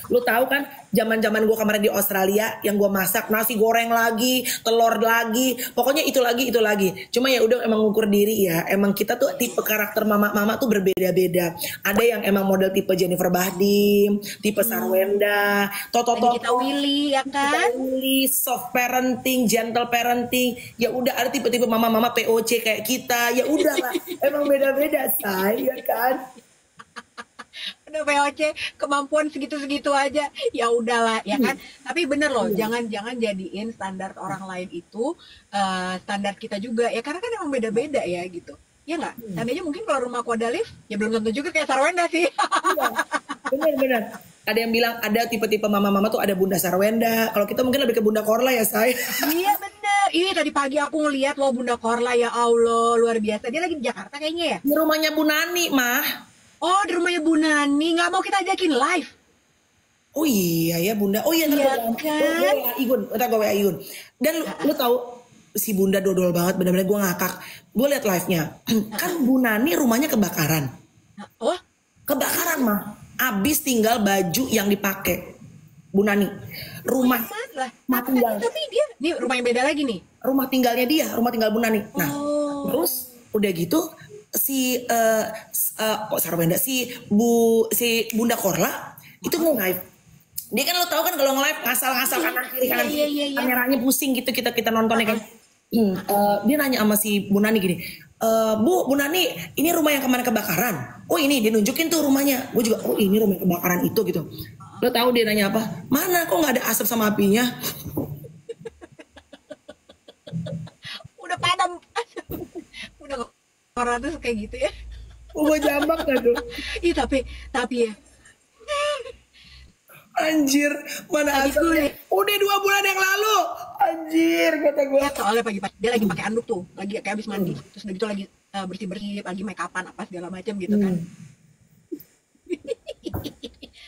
Lu tahu kan zaman gue kemarin di Australia yang gue masak nasi goreng lagi, telur lagi, pokoknya itu lagi. Cuma ya udah emang ngukur diri ya. Emang kita tuh tipe karakter mama tuh berbeda-beda. Ada yang emang model tipe Jennifer Bahdim, tipe Sarwenda, Toto, kita Willy ya kan? Willy, soft parenting, gentle parenting. Ya udah ada tipe-tipe mama-mama POC kayak kita. Ya udahlah, emang beda-beda say, ya kan? udah VOC kemampuan segitu-segitu aja ya udahlah ya kan. Tapi bener loh, jangan jadiin standar orang lain itu standar kita juga ya, karena kan emang beda-beda ya gitu ya nggak. Tandanya mungkin kalau rumahku ada lift ya belum tentu juga kayak Sarwenda sih. Iya, benar-benar. Ada yang bilang ada tipe-tipe mama-mama tuh ada Bunda Sarwenda. Kalau kita mungkin lebih ke Bunda Korla ya, say. Iya bener. Iya tadi pagi aku ngeliat loh Bunda Korla, ya Allah luar biasa. Dia lagi di Jakarta kayaknya ya. Di rumahnya Bu Nani, mah. Oh di rumahnya Bu Nani, nggak mau kita ajakin live. Oh iya ya Bunda. Oh iya, Iya kan? ntar gue WA Igun. Dan lu tahu si Bunda dodol banget, bener-bener gue ngakak. Gue liat live-nya. Kan Bu Nani rumahnya kebakaran. Oh Kebakaran mah. Abis tinggal baju yang dipakai. Bu Nani. Rumah mana? mati tinggal. Tapi dia ini rumah yang beda lagi nih. Rumah tinggalnya dia, rumah tinggal Bu Nani. Nah, Oh. terus udah gitu si Sarwenda si Bunda Korla itu nge-live. Dia kan lo tau kan kalau nge-live ngasal-ngasal kanan kiri kanan Iya, kiri. iya, iya. Kameranya pusing gitu kita nontonnya kan. Dia nanya sama si Bu Nani gini, Bu Nani, ini rumah yang kemarin kebakaran. Oh ini, dia nunjukin tuh rumahnya. Gue juga, oh ini rumah yang kebakaran itu gitu. Lo tahu dia nanya apa? Mana kok nggak ada asap sama apinya? Udah padam. Udah orang tuh kayak gitu ya. Gue jambak gak tuh? Ih tapi ya. Anjir, mana Tadi asapnya? Udah 2 bulan yang lalu. Anjir, kata gue. Ya, soalnya pagi-pagi dia lagi pakai anduk tuh, lagi kayak habis mandi. Terus udah gitu lagi bersih-bersih, lagi make upan apa segala macam gitu kan.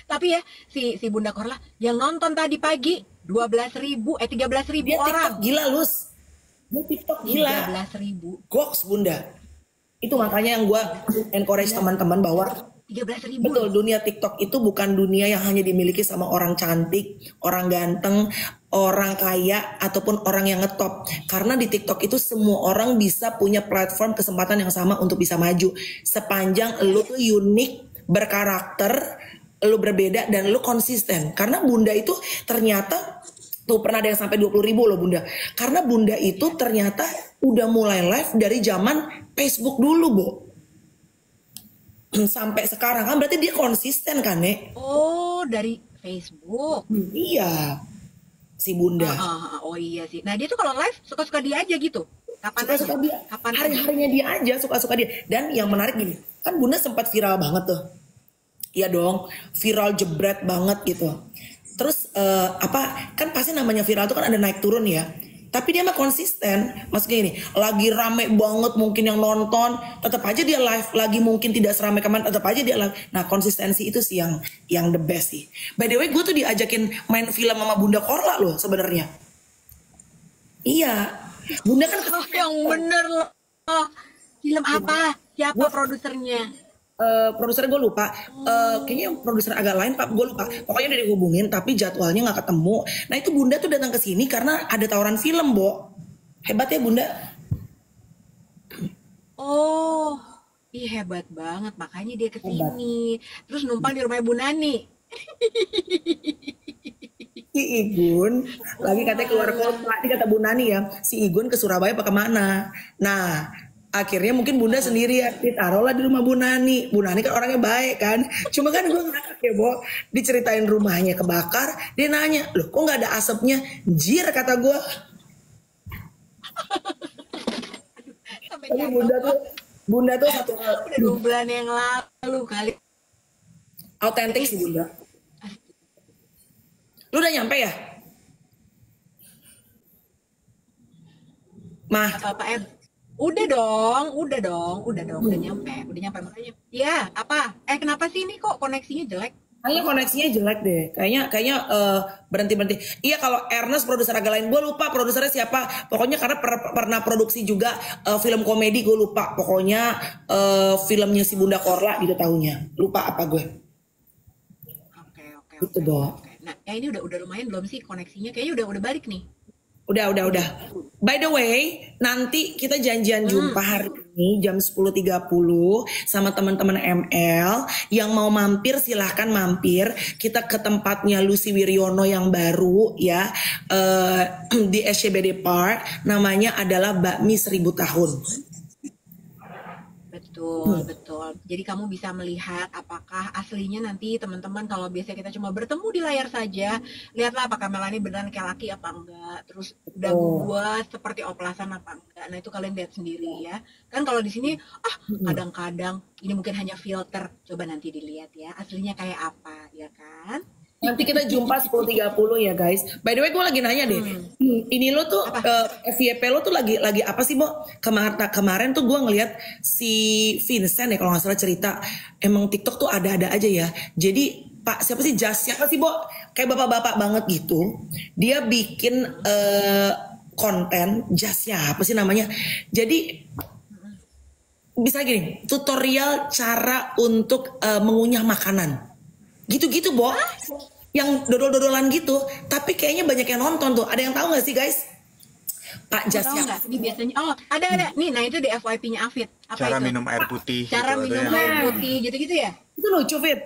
Tapi ya si Bunda Korla yang nonton tadi pagi 13.000 13.000 Dia orang. TikTok gila, Lus. Dia TikTok gila. 13.000. Goks, Bunda. Itu makanya yang gue encourage teman-teman bahwa 13.000. betul, dunia TikTok itu bukan dunia yang hanya dimiliki sama orang cantik, orang ganteng, orang kaya, ataupun orang yang ngetop. Karena di TikTok itu semua orang bisa punya platform kesempatan yang sama untuk bisa maju. Sepanjang lu tuh unik, berkarakter, lu berbeda, dan lu konsisten. Karena Bunda itu ternyata, tuh pernah ada yang sampai 20.000 loh Bunda. Karena Bunda itu ternyata udah mulai live dari zaman Facebook dulu, Bo. Sampai sekarang kan berarti dia konsisten kan, Nek? Oh, dari Facebook. Iya, si Bunda. Oh iya sih. Nah, dia tuh kalau live suka-suka dia aja gitu. Kapan Suka-suka aja? dia. Kapan aja? Hari-harinya dia aja, suka-suka dia. Dan yang menarik gini, kan Bunda sempat viral banget tuh. Iya dong, viral jebret banget gitu. Terus kan pasti namanya viral tuh kan ada naik turun ya. Tapi dia mah konsisten. Maksudnya ini, lagi rame banget mungkin yang nonton, tetap aja dia live. Lagi mungkin tidak seramai kemarin, tetap aja dia live. Nah, konsistensi itu sih yang the best sih. By the way, gue tuh diajakin main film sama Bunda Korla loh sebenarnya. Iya. Bunda kan Oh, yang bener loh. Oh, film apa? Siapa produsernya? Produsernya gue lupa. Kayaknya produser agak lain, Pak. Gue lupa. Pokoknya udah dihubungin, tapi jadwalnya nggak ketemu. Nah itu Bunda tuh datang ke sini karena ada tawaran film, Bo. Hebat ya Bunda. Oh, ih hebat banget. Makanya dia kesini. Terus numpang di rumah Bu Nani. Si Igun lagi katanya keluar kota. Tadi kata Bu Nani ya, si Igun ke Surabaya apa kemana. Nah akhirnya mungkin Bunda sendiri ya ditaruhlah di rumah Bu Nani. Bu Nani kan orangnya baik kan. Cuma kan gue ngakak ya, Bo. Diceritain rumahnya kebakar. Dia nanya, loh kok gak ada asapnya? Jir kata gue. Sampai Tapi jatuh. Bunda tuh satu hal Udah 2 bulan yang lalu kali. autentik sih Bunda. Lu udah nyampe ya? Mah, Apa udah dong, udah nyampe makanya. Iya, apa? Kenapa sih ini kok koneksinya jelek? kayaknya koneksinya jelek deh. Kayaknya berhenti. Iya kalau Ernest produser agak lain. Gue lupa produsernya siapa. Pokoknya karena pernah produksi juga film komedi, gue lupa. Pokoknya filmnya si Bunda Korla gitu tahunya. Lupa apa gue. Oke. Gitu dong. Nah, ya ini udah lumayan belum sih koneksinya? Kayaknya udah balik nih. Udah. By the way, nanti kita janjian jumpa hari ini jam 10.30 sama teman-teman ML. Yang mau mampir silahkan mampir. Kita ke tempatnya Lucy Wiryono yang baru ya, di SCBD Park. Namanya adalah Bakmi 1000 Tahun. Betul, betul. Jadi kamu bisa melihat apakah aslinya nanti teman-teman kalau biasanya kita cuma bertemu di layar saja, lihatlah apakah Melanie beneran kayak laki apa enggak. Terus udah buat seperti operasan apa enggak. Nah, itu kalian lihat sendiri ya. Kan kalau di sini kadang-kadang ini mungkin hanya filter. Coba nanti dilihat ya, aslinya kayak apa, ya kan? Nanti kita jumpa 10.30 ya guys. By the way gue lagi nanya deh. Ini lo tuh FYP lo tuh lagi apa sih, Bo? Kemarin tuh gue ngeliat si Vincent ya kalau nggak salah cerita. Emang TikTok tuh ada-ada aja ya. Jadi Pak siapa sih siapa sih, Bo? Kayak bapak-bapak banget gitu. Dia bikin konten Jasnya apa sih namanya? Jadi bisa gini, tutorial cara untuk mengunyah makanan. Gitu-gitu, Bo. Yang dodol-dodolan gitu, tapi kayaknya banyak yang nonton tuh. Ada yang tahu nggak sih, guys? Pak Jasya. Tahu nggak? Ini biasanya, ada. Nih, nah itu di FYP-nya Afid. Apa Cara itu? minum air putih. Cara gitu, minum ada yang- air putih, gitu-gitu ya? Itu lucu, Fit.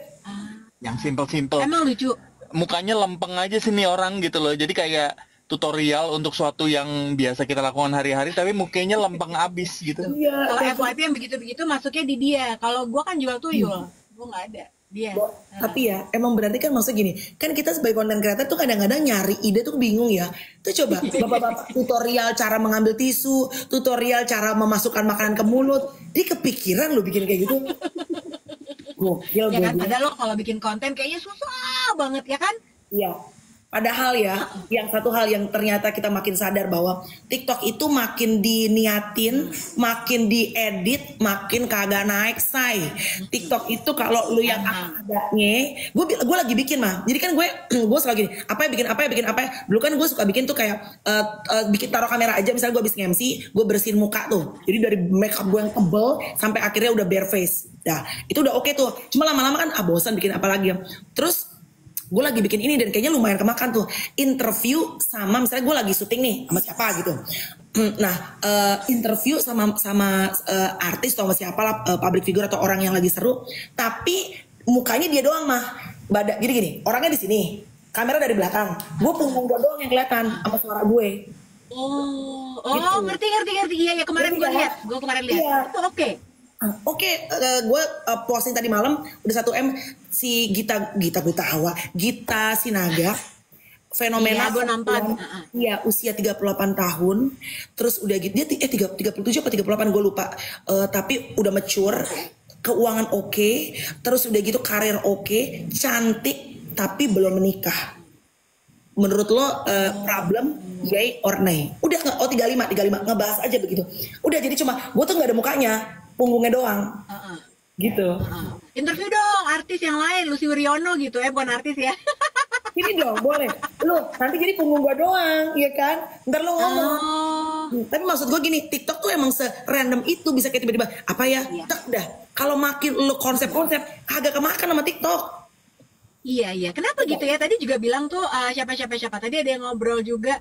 Yang simple-simple. Emang lucu. Mukanya lempeng aja sih nih orang gitu loh. Jadi kayak tutorial untuk suatu yang biasa kita lakukan hari-hari, tapi mukanya lempeng abis gitu. Iya. Kalau FYP yang begitu-begitu masuknya di dia. Kalau gua kan jual tuyul, gua nggak ada. Dia. Tapi ya, emang berarti kan maksudnya gini, kan kita sebagai content creator tuh kadang-kadang nyari ide tuh bingung ya. Tuh coba, bapak-bapak tutorial cara mengambil tisu, tutorial cara memasukkan makanan ke mulut. Dia kepikiran lo bikin kayak gitu. Gokil, Ya kan, gue. padahal lo kalau bikin konten kayaknya susah banget ya kan? Iya. Padahal ya, yang satu hal yang ternyata kita makin sadar bahwa TikTok itu makin diniatin, makin diedit, makin kagak naik say. TikTok itu kalau lu yang adanya, gue lagi bikin mah. Jadi kan gue selalu gini, apa ya bikin apa ya. Dulu kan gue suka bikin tuh kayak bikin taruh kamera aja, misalnya gue habis nge-MC, gue bersihin muka tuh. Jadi dari makeup gue yang tebel sampai akhirnya udah bare face. Nah, itu udah oke tuh. Cuma lama-lama kan bosan bikin apa lagi ya. Terus gue lagi bikin ini dan kayaknya lumayan kemakan tuh, interview sama misalnya gue lagi syuting nih sama siapa gitu. Nah, interview sama artis atau sama siapa lah, public figure atau orang yang lagi seru, tapi mukanya dia doang mah. Jadi gini, orangnya di sini, kamera dari belakang, gue punggung gue doang yang kelihatan sama suara gue. Gitu. Ngerti. Iya, kemarin gue lihat. Iya. Itu oke. Oke, gue posting tadi malam udah 1M si Gita Sinaga, fenomena. Iya, gue nonton. Iya, usia 38 tahun. Terus udah gitu dia 37 apa 38 gue lupa. Tapi udah mature, keuangan oke, terus udah gitu karir oke, cantik tapi belum menikah. Menurut lo problem yay or nay? Udah nggak? 35 ngebahas aja begitu. Udah jadi cuma gue tuh nggak ada mukanya, punggungnya doang. Gitu. Interview dong artis yang lain, Lucy Wuryono gitu bukan artis ya. Ini dong boleh. Lu nanti jadi punggung gue doang, iya kan? Ntar lo ngomong. Tapi maksud gue gini, TikTok tuh emang se-random itu bisa kayak tiba-tiba apa ya? Tak dah. Kalau makin lo konsep-konsep agak kemakan sama TikTok. Iya. Kenapa gitu ya? Tadi juga bilang tuh siapa. Tadi ada yang ngobrol juga.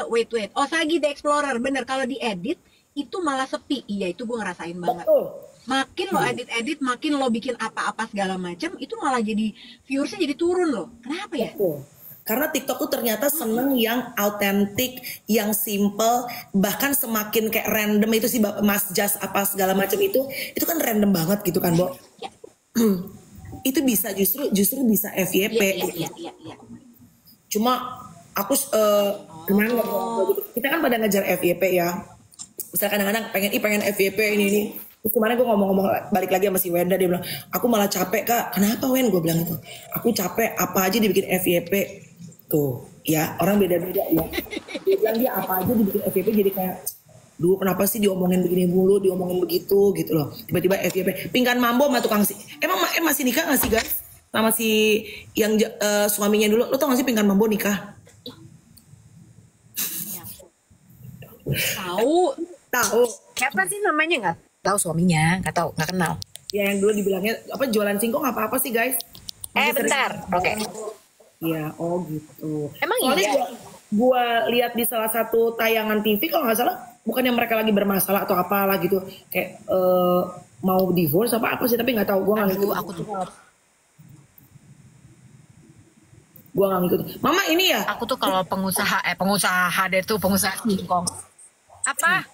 Wait. Oh, Sagi the Explorer. Bener, kalau diedit itu malah sepi. Iya, itu gue ngerasain banget. Betul. Makin lo edit, makin lo bikin apa-apa segala macam, itu malah jadi viewersnya jadi turun loh. Kenapa ya? Betul. Karena TikTok tuh ternyata seneng yang autentik, yang simple, bahkan semakin kayak random itu sih Mas Jas apa segala macam itu kan random banget gitu kan, Bo. Ya. Itu bisa justru bisa FYP. Iya. Cuma aku kemarin kita kan pada ngejar FYP ya. Misalnya kadang-kadang pengen FYP ini. Terus kemarin gue ngomong balik lagi sama si Wenda, dia bilang, aku malah capek Kak. Kenapa Wen? Gue bilang itu. Aku capek apa aja dibikin FYP. Tuh ya orang beda-beda ya. Dia bilang dia apa aja dibikin FYP jadi kayak, duh kenapa sih diomongin begini mulu, diomongin begitu gitu loh. Tiba-tiba FYP. Pingkan mambo sama tukang sih. Emang masih nikah gak sih guys? Sama si yang suaminya dulu. Lo tau gak sih Pingkan mambo nikah? Tahu. Siapa sih namanya nggak tahu suaminya, nggak tahu, nggak kenal. Ya yang dulu dibilangnya apa jualan singkong apa sih guys? Bentar, oke. Iya, oh gitu. Emang soalnya iya? Gua lihat di salah satu tayangan TV kalau nggak salah, bukannya mereka lagi bermasalah atau apalah gitu, kayak mau divorce apa sih, tapi nggak tahu. Gua nggak ngikutin. Gua nggak ngikutin. Mama ini ya? Aku tuh kalau pengusaha deh tuh pengusaha singkong. Apa?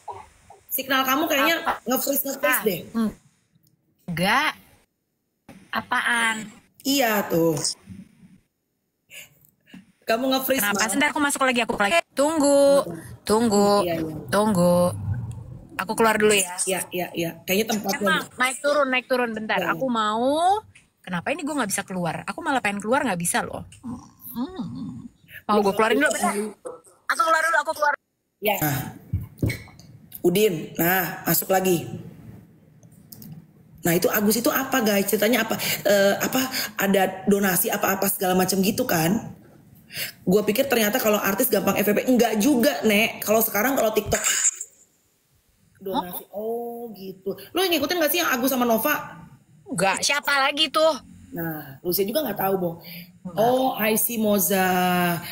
Signal kamu kayaknya nge-freeze deh. Enggak. Apaan? Iya tuh. Kamu nge-freeze. Kenapa? Sebentar aku masuk lagi, aku lagi. Tunggu. Iya. Tunggu. Aku keluar dulu ya. Iya. Kayaknya tempatnya. Emang naik turun bentar. Iya. Aku mau. Kenapa ini gue nggak bisa keluar? Aku malah pengen keluar nggak bisa loh. Mau gue keluarin dulu bentar. Aku keluar. Ya. Udin, nah masuk lagi. Nah itu Agus itu apa guys? Ceritanya apa? Ada donasi apa segala macam gitu kan? Gue pikir ternyata kalau artis gampang FVP. Enggak juga, Nek. Kalau sekarang kalau TikTok donasi. Oh gitu. Lo ngikutin gak sih yang Agus sama Nova? Enggak, siapa lagi tuh? Nah, Lucia juga nggak tahu, Bo. Oh, I see Moza.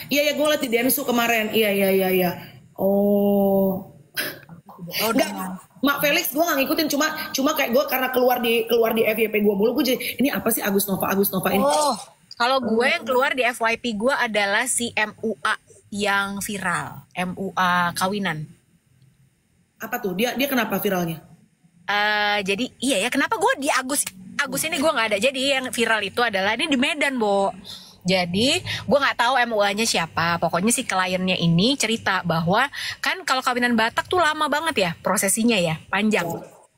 Iya, gue liat di Densu kemarin. Iya. Oh. Enggak, Mak Felix gue gak ngikutin, cuma kayak gue karena keluar di FYP gue mulu, gue jadi ini apa sih Agus Nova ini. Oh, kalau gue yang keluar di FYP gue adalah si MUA yang viral, MUA kawinan. Apa tuh? Dia kenapa viralnya? Jadi iya ya, kenapa gue di Agus ini gue nggak ada. Jadi yang viral itu adalah ini di Medan, Bo. Jadi gue nggak tahu MUA-nya siapa. Pokoknya si kliennya ini cerita bahwa kan kalau kawinan Batak tuh lama banget ya prosesinya ya, panjang.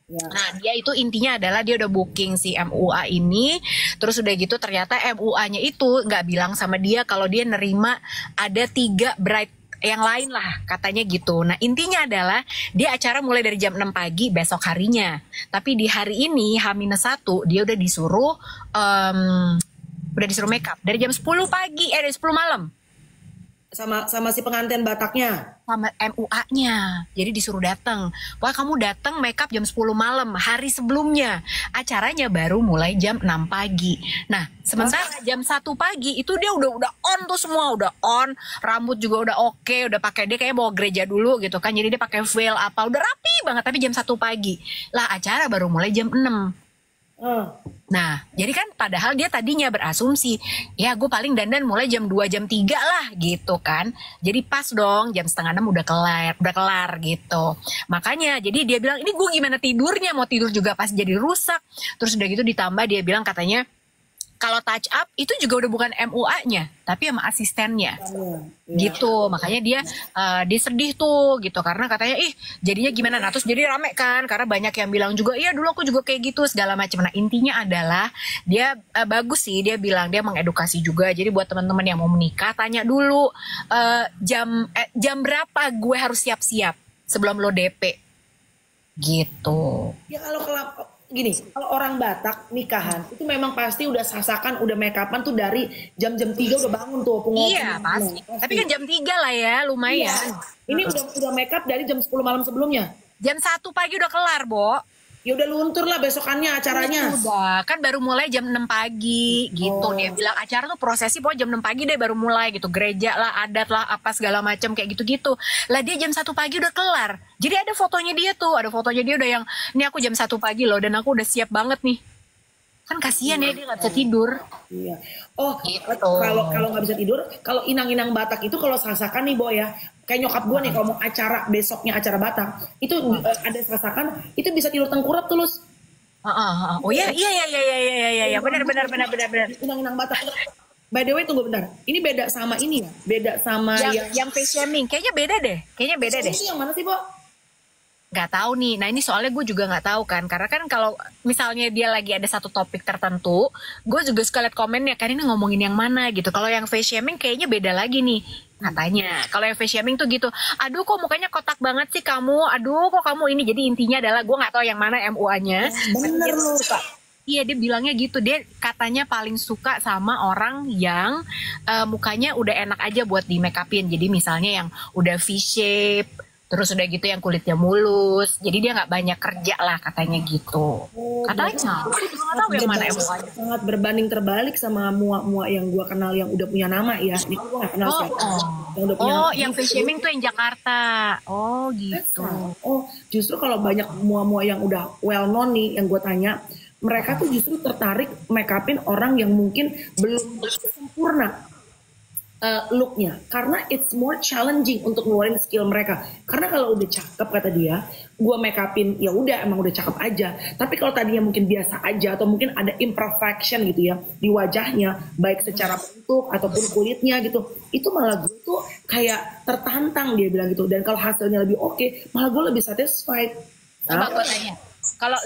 Ya. Nah dia itu intinya adalah dia udah booking si MUA ini. Terus udah gitu ternyata MUA-nya itu nggak bilang sama dia kalau dia nerima ada 3 bride yang lain lah katanya gitu. Nah intinya adalah dia acara mulai dari jam 6 pagi besok harinya. Tapi di hari ini H-1 dia udah disuruh make up dari jam 10 pagi, dari 10 malam. Sama si pengantin Bataknya. Sama MUA-nya. Jadi disuruh datang. Pokoknya kamu datang make up jam 10 malam, hari sebelumnya. Acaranya baru mulai jam 6 pagi. Nah, sementara jam 1 pagi itu dia udah on tuh semua, udah on. Rambut juga udah oke, udah pakai dia kayak bawa gereja dulu gitu kan. Jadi dia pakai veil apa, udah rapi banget tapi jam 1 pagi. Lah acara baru mulai jam 6. Nah, jadi kan padahal dia tadinya berasumsi, ya gue paling dandan mulai jam 2, jam 3 lah gitu kan. Jadi pas dong, jam 5:30 udah kelar gitu. Makanya jadi dia bilang, ini gue gimana tidurnya, mau tidur juga pas jadi rusak. Terus udah gitu ditambah dia bilang katanya, kalau touch up itu juga udah bukan MUA-nya, tapi sama asistennya. Gitu, makanya dia sedih tuh gitu karena katanya jadinya gimana. Nah terus jadi rame kan karena banyak yang bilang juga iya dulu aku juga kayak gitu segala macam. Nah intinya adalah dia bagus sih, dia bilang dia mengedukasi juga. Jadi buat teman-teman yang mau menikah tanya dulu jam berapa gue harus siap-siap sebelum lo DP gitu. Ya kalau gini, kalau orang Batak nikahan itu memang pasti udah sasakan, udah make upan tuh dari jam-jam 3 udah bangun tuh pengopi. Iya pasti. Tapi kan jam 3 lah ya, lumayan. Iya. Ini udah make up dari jam 10 malam sebelumnya. Jam 1 pagi udah kelar, Bo. Ya udah luntur lah besokannya acaranya. Udah, kan baru mulai jam 6 pagi gitu. Dia bilang acara tuh prosesi pokoknya jam 6 pagi deh baru mulai gitu. Gereja lah, adat lah, apa segala macam kayak gitu-gitu. Lah dia jam 1 pagi udah kelar. Jadi ada fotonya dia tuh, udah yang ini aku jam 1 pagi loh dan aku udah siap banget nih. Kan kasihan ya dia nggak bisa tidur. Iya. Oh, gitu. kalau nggak bisa tidur, kalau inang-inang Batak itu kalau sasakan nih Bo ya, kayak nyokap gue nih kalau mau acara besoknya acara Batak, itu ada sasakan, itu bisa tidur tengkurap tulus. Oh iya benar. Inang-inang Batak. By the way tunggu bentar, ini beda sama ini ya, beda sama yang face shaming, kayaknya beda deh. Itu yang mana sih Bo? Gak tahu nih. Nah ini soalnya gue juga gak tahu kan. Karena kan kalau misalnya dia lagi ada satu topik tertentu, gue juga suka liat komennya kan ini ngomongin yang mana gitu. Kalau yang face shaming kayaknya beda lagi nih katanya. Kalau yang face shaming tuh gitu, aduh kok mukanya kotak banget sih kamu, aduh kok kamu ini. Jadi intinya adalah gue gak tahu yang mana MUA-nya. Bener loh Kak. Iya dia bilangnya gitu, dia katanya paling suka sama orang yang mukanya udah enak aja buat di make upin. Jadi misalnya yang udah V-shape, terus udah gitu yang kulitnya mulus, jadi dia nggak banyak kerja lah katanya gitu. Katanya, aku juga nggak tahu yang mana MUA-nya. Sangat berbanding terbalik sama mua-mua yang gue kenal yang udah punya nama ya. Ini gue nggak kenal siapa. Yang udah punya nama. Yang face shaming tuh yang Jakarta. Oh gitu. Oh justru kalau banyak mua-mua yang udah well known nih, yang gue tanya, mereka tuh justru tertarik make upin orang yang mungkin belum sempurna. looknya, karena it's more challenging untuk ngeluarin skill mereka. Karena kalau udah cakep kata dia, gue make upin ya udah emang udah cakep aja. Tapi kalau tadinya mungkin biasa aja atau mungkin ada imperfection gitu ya di wajahnya, baik secara bentuk ataupun kulitnya gitu, itu malah gue tuh kayak tertantang dia bilang gitu. Dan kalau hasilnya lebih oke, malah gue lebih satisfied. Coba gue tanya, kalau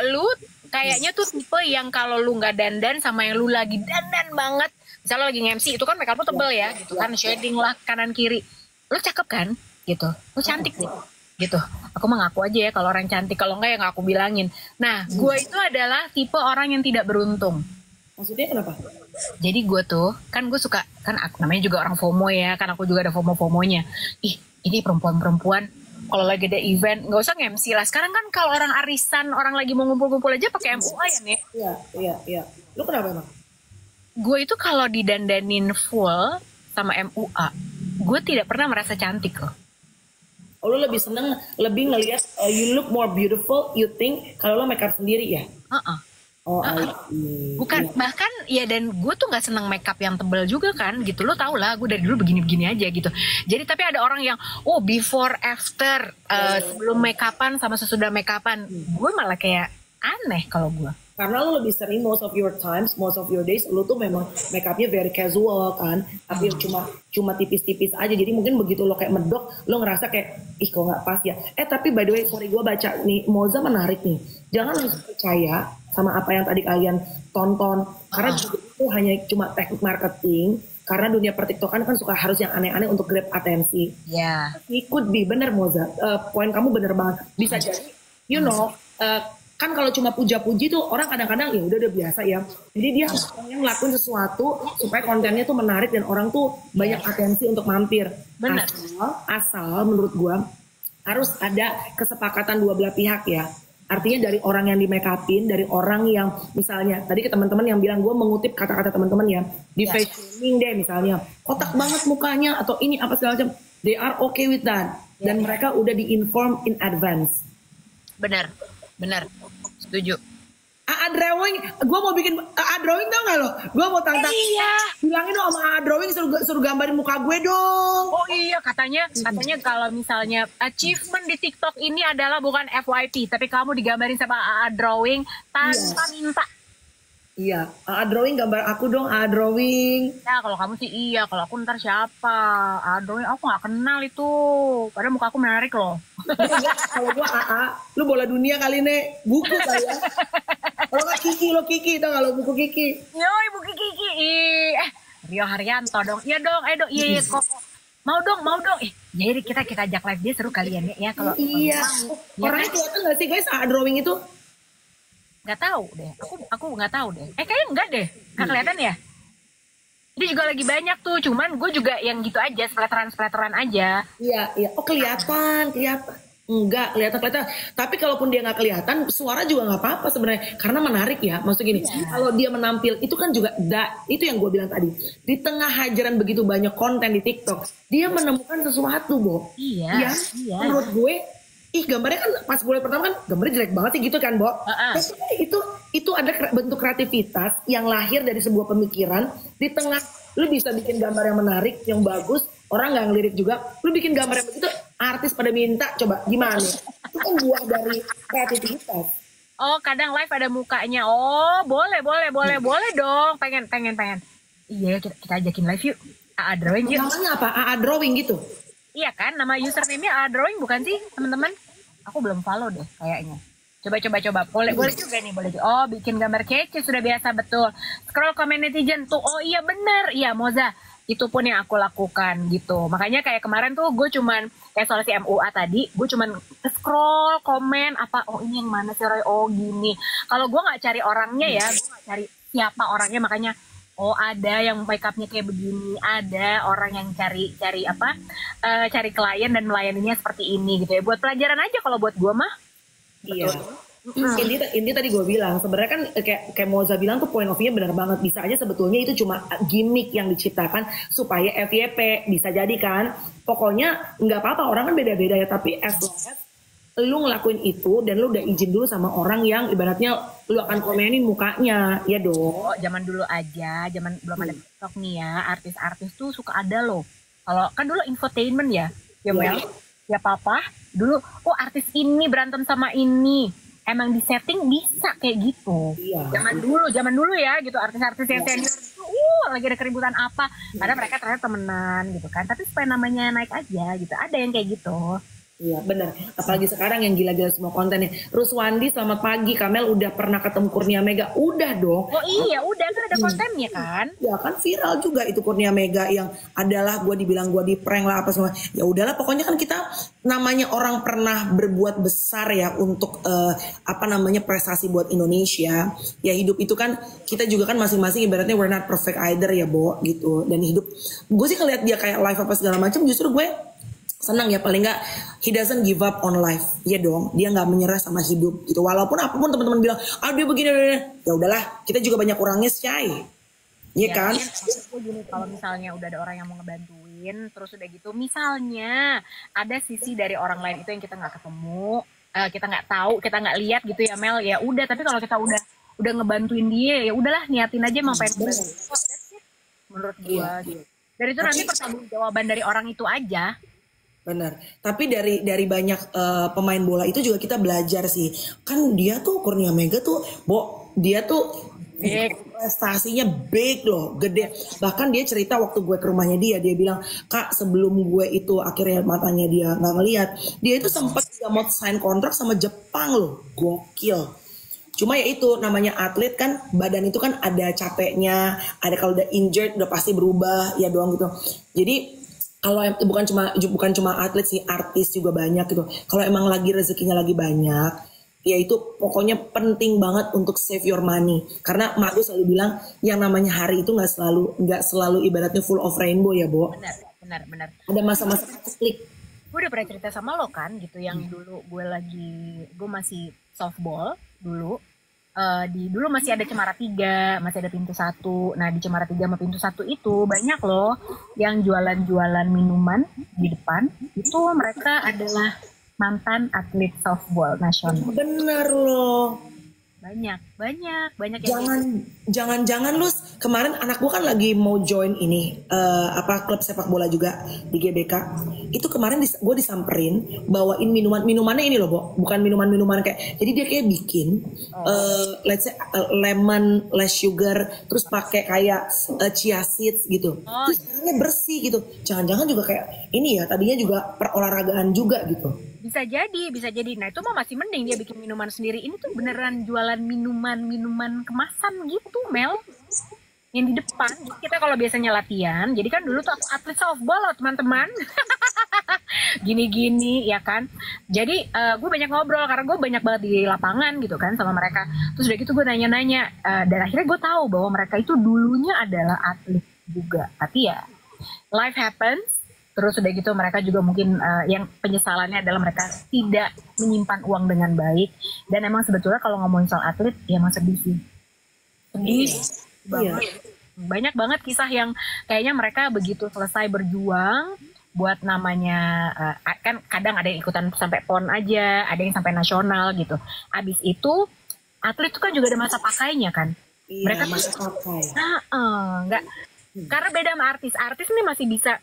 lu kayaknya tuh tipe yang kalau lu nggak dandan sama yang lu lagi dandan banget, misalnya lagi nge-MC itu kan makeup lu tebel ya gitu kan, shading lah kanan kiri, lu cakep kan gitu, lu cantik deh gitu. Aku mengaku aja ya kalau orang cantik, kalau enggak ya nggak aku bilangin. Nah gue itu adalah tipe orang yang tidak beruntung. Maksudnya kenapa? Jadi gue tuh kan gue suka kan, aku namanya juga orang FOMO ya kan, aku juga ada FOMO-FOMOnya. Ih ini perempuan-perempuan kalau lagi ada event nggak usah nge-MC lah. Sekarang kan kalau orang arisan, orang lagi mau ngumpul-ngumpul aja pakai MUA ya nih. Iya. Lu kenapa emang? Gue itu kalau didandanin full sama MUA, gue tidak pernah merasa cantik loh. Oh, lu lebih seneng, lebih ngelihat you look more beautiful, you think kalau lo make up sendiri ya? Oh, Bukan, bahkan ya, dan gue tuh nggak seneng makeup yang tebel juga kan gitu. Lo tau lah gue dari dulu begini-begini aja gitu. Jadi tapi ada orang yang before after, sebelum makeupan sama sesudah makeupan, gue malah kayak aneh kalau gue. Karena lo lebih sering most of your times, most of your days, lo tuh memang make upnya very casual kan, tapi cuma tipis-tipis aja. Jadi mungkin begitu lo kayak medok, lo ngerasa kayak ih kok nggak pas ya. Tapi by the way, sorry gue baca nih, Moza menarik nih. Jangan langsung percaya sama apa yang tadi kalian tonton, karena itu hanya cuma teknik marketing. Karena dunia pertiktokan kan suka harus yang aneh-aneh untuk grab atensi. Ya. Ikut bener Moza, poin kamu bener banget. Bisa jadi, you know. Kan kalau cuma puja-puji tuh orang kadang-kadang ya udah biasa ya. Jadi dia yang ngelakuin sesuatu supaya kontennya tuh menarik dan orang tuh banyak atensi untuk mampir. Benar. Asal menurut gua harus ada kesepakatan dua belah pihak ya. Artinya dari orang yang di make upin, dari orang yang misalnya tadi ke teman-teman yang bilang, gue mengutip kata-kata teman-teman ya, di face shaming deh misalnya, kotak banget mukanya atau ini apa segala macam. They are okay with that dan mereka udah di-inform in advance. Benar. Setuju. AA Drawing, gue mau bikin AA Drawing tau gak lo? Gue mau tantang. Iya. Bilangin dong sama AA Drawing suruh gambarin muka gue dong. Oh iya, katanya kalau misalnya achievement di TikTok ini adalah bukan FYP, tapi kamu digambarin sama AA Drawing tanpa minta. Iya, AA Drawing gambar aku dong, AA Drawing. Ya kalau kamu sih iya, kalau aku ntar siapa? AA Drawing aku gak kenal itu. Padahal muka aku menarik loh. Kalau gue AA, lu bola dunia kali nih, buku kali ya. Kalau nggak Kiki, tau gak lo buku Kiki? Yoi, buku Kiki. Rio Haryanto dong. Iya dong, iya kok. Mau dong. Jadi kita ajak live dia seru kalian ya kalau. Iya. Orangnya kelihatan nggak sih guys AA Drawing itu? Nggak tahu deh. Aku nggak tahu deh. Kayaknya enggak deh. Nggak kelihatan ya? Dia juga lagi banyak tuh. Cuman gue juga yang gitu aja, splatteran aja. Iya. Oh kelihatan. Enggak kelihatan. Tapi kalaupun dia nggak kelihatan, suara juga nggak apa-apa sebenarnya. Karena menarik ya. Maksud gini, kalau dia menampil itu kan juga itu yang gue bilang tadi. Di tengah hajaran begitu banyak konten di TikTok, dia menemukan sesuatu, Bo. Iya. Menurut gue, gambarnya kan pas gue liat pertama kan gambarnya jelek banget sih gitu kan, Bo. Tapi itu ada bentuk kreativitas yang lahir dari sebuah pemikiran. Di tengah lu bisa bikin gambar yang menarik, yang bagus, orang nggak ngelirik juga, lu bikin gambar yang begitu, artis pada minta, coba gimana? Itu kan buah dari kreativitas. Oh, kadang live ada mukanya. Oh, boleh dong. Pengen. Iya, kita ajakin live yuk. AA Drawing yuk. Namanya apa? AA Drawing gitu? Iya kan, nama username-nya AA Drawing bukan sih, teman-teman? Aku belum follow deh kayaknya. Coba. Boleh juga nih, boleh. Oh, bikin gambar kece sudah biasa, betul. Scroll komen netizen tuh. Oh iya bener. Iya, Moza. Itu pun yang aku lakukan gitu. Makanya kayak kemarin tuh gue cuman kayak soal si MUA tadi, gue cuman scroll komen apa, oh ini yang mana sih Roy, oh gini. Kalau gue nggak cari orangnya ya, gue nggak cari siapa orangnya, makanya oh ada yang make upnya kayak begini, ada orang yang cari klien dan melayaninya seperti ini gitu ya. Buat pelajaran aja kalau buat gue mah. Iya. Ini tadi gue bilang sebenarnya kan kayak Moza bilang tuh point of view benar banget. Bisa aja sebetulnya itu cuma gimmick yang diciptakan supaya FYP, bisa jadi kan. Pokoknya nggak apa-apa, orang kan beda-beda ya, tapi as long as lu ngelakuin itu dan lu udah izin dulu sama orang yang ibaratnya lu akan komenin mukanya, ya dong. Oh, zaman dulu aja, zaman belum ada TikTok nih ya, artis-artis tuh suka ada loh. Kalau kan dulu infotainment ya, ya Mel, ya papa. Dulu, oh artis ini berantem sama ini, emang di setting bisa kayak gitu. Iya. Zaman dulu ya, gitu artis-artis yang senior itu, lagi ada keributan apa, padahal mereka ternyata temenan gitu kan. Tapi supaya namanya naik aja gitu, ada yang kayak gitu. Iya benar, apalagi sekarang yang gila-gila semua kontennya. Ruswandi selamat pagi, Kamel udah pernah ketemu Kurnia Mega, udah dong. Oh iya, udah kan ada kontennya kan. Ya kan viral juga itu Kurnia Mega yang adalah gue dibilang gue di prank lah apa semua. Ya udahlah pokoknya kan kita namanya orang pernah berbuat besar ya untuk apa namanya prestasi buat Indonesia. Ya hidup itu kan kita juga kan masing-masing ibaratnya we're not perfect either ya Bo gitu. Dan hidup gue sih ngeliat dia kayak live apa segala macam justru gue senang ya paling nggak he doesn't give up on life ya dong, dia nggak menyerah sama hidup gitu walaupun apapun teman-teman bilang dia begini ya udahlah kita juga banyak kurangnya Syai ya kan. Maksudku gini, kalau misalnya udah ada orang yang mau ngebantuin terus udah gitu misalnya ada sisi dari orang lain itu yang kita nggak ketemu, kita nggak tahu, kita nggak lihat gitu ya Mel, ya udah. Tapi kalau kita udah ngebantuin dia ya udahlah, niatin aja mau pengen bantu. Menurut gua gitu. Dari itu nanti pertanggungjawaban dari orang itu aja. Benar, tapi dari banyak pemain bola itu juga kita belajar sih. Kan dia tuh Kurnia Mega tuh, dia tuh prestasinya big loh, gede. Bahkan dia cerita waktu gue ke rumahnya dia bilang, Kak sebelum gue itu akhirnya matanya dia nggak ngelihat, dia itu sempat mau sign kontrak sama Jepang loh, gokil. Cuma ya itu namanya atlet kan, badan itu kan ada capeknya, ada kalau udah injured udah pasti berubah ya doang gitu. Jadi kalau bukan cuma atlet sih, artis juga banyak gitu. Kalau emang lagi rezekinya lagi banyak, ya itu pokoknya penting banget untuk save your money. Karena mak gue selalu bilang yang namanya hari itu nggak selalu ibaratnya full of rainbow ya, Bo. Benar. Ada masa-masa klik. Gue udah pernah cerita sama lo kan gitu, yang dulu gue masih softball dulu. Dulu masih ada Cemara 3, masih ada Pintu 1. Nah di Cemara 3 sama Pintu 1 itu banyak loh yang jualan-jualan minuman di depan. Itu mereka adalah mantan atlet softball nasional. Bener loh. Banyak Jangan lu kemarin anak gua kan lagi mau join ini klub sepak bola juga di GBK. Itu kemarin gue disamperin bawain minumannya ini loh, Bo. Bukan minuman kayak, jadi dia kayak bikin let's say lemon less sugar terus pakai kayak chia seeds gitu. Terus caranya bersih gitu. Jangan-jangan juga kayak ini ya, tadinya juga perolahragaan juga gitu. Bisa jadi. Nah itu mah masih mending dia bikin minuman sendiri. Ini tuh beneran jualan minuman kemasan gitu, Mel. Yang di depan. Kita kalau biasanya latihan, jadi kan dulu tuh aku atlet softball loh teman-teman. Gini-gini ya kan. Jadi gue banyak ngobrol karena gue banyak banget di lapangan gitu kan sama mereka. Terus udah gitu gue nanya-nanya. Dan akhirnya gue tahu bahwa mereka itu dulunya adalah atlet juga. Tapi ya life happens. Terus udah gitu mereka juga mungkin yang penyesalannya adalah mereka tidak menyimpan uang dengan baik. Dan emang sebetulnya kalau ngomongin soal atlet ya emang sedih sih. Banget. Banyak banget kisah yang kayaknya mereka begitu selesai berjuang buat namanya, kan kadang ada yang ikutan sampai PON aja, ada yang sampai nasional gitu. Abis itu atlet itu kan juga ada masa pakainya kan. Mereka masa pakai. Enggak. Karena beda sama artis. Artis nih masih bisa,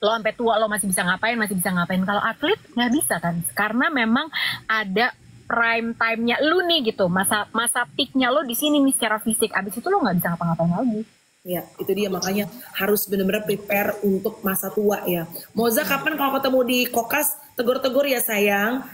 lo sampai tua lo masih bisa ngapain. Kalau atlet nggak bisa kan, karena memang ada prime time-nya lu nih gitu, masa peak-nya lo di sini nih secara fisik. Abis itu lo nggak bisa ngapa-ngapain lagi. Ya itu dia, makanya harus benar-benar prepare untuk masa tua ya. Moza kapan kalau ketemu di Kokas tegur-tegur ya sayang,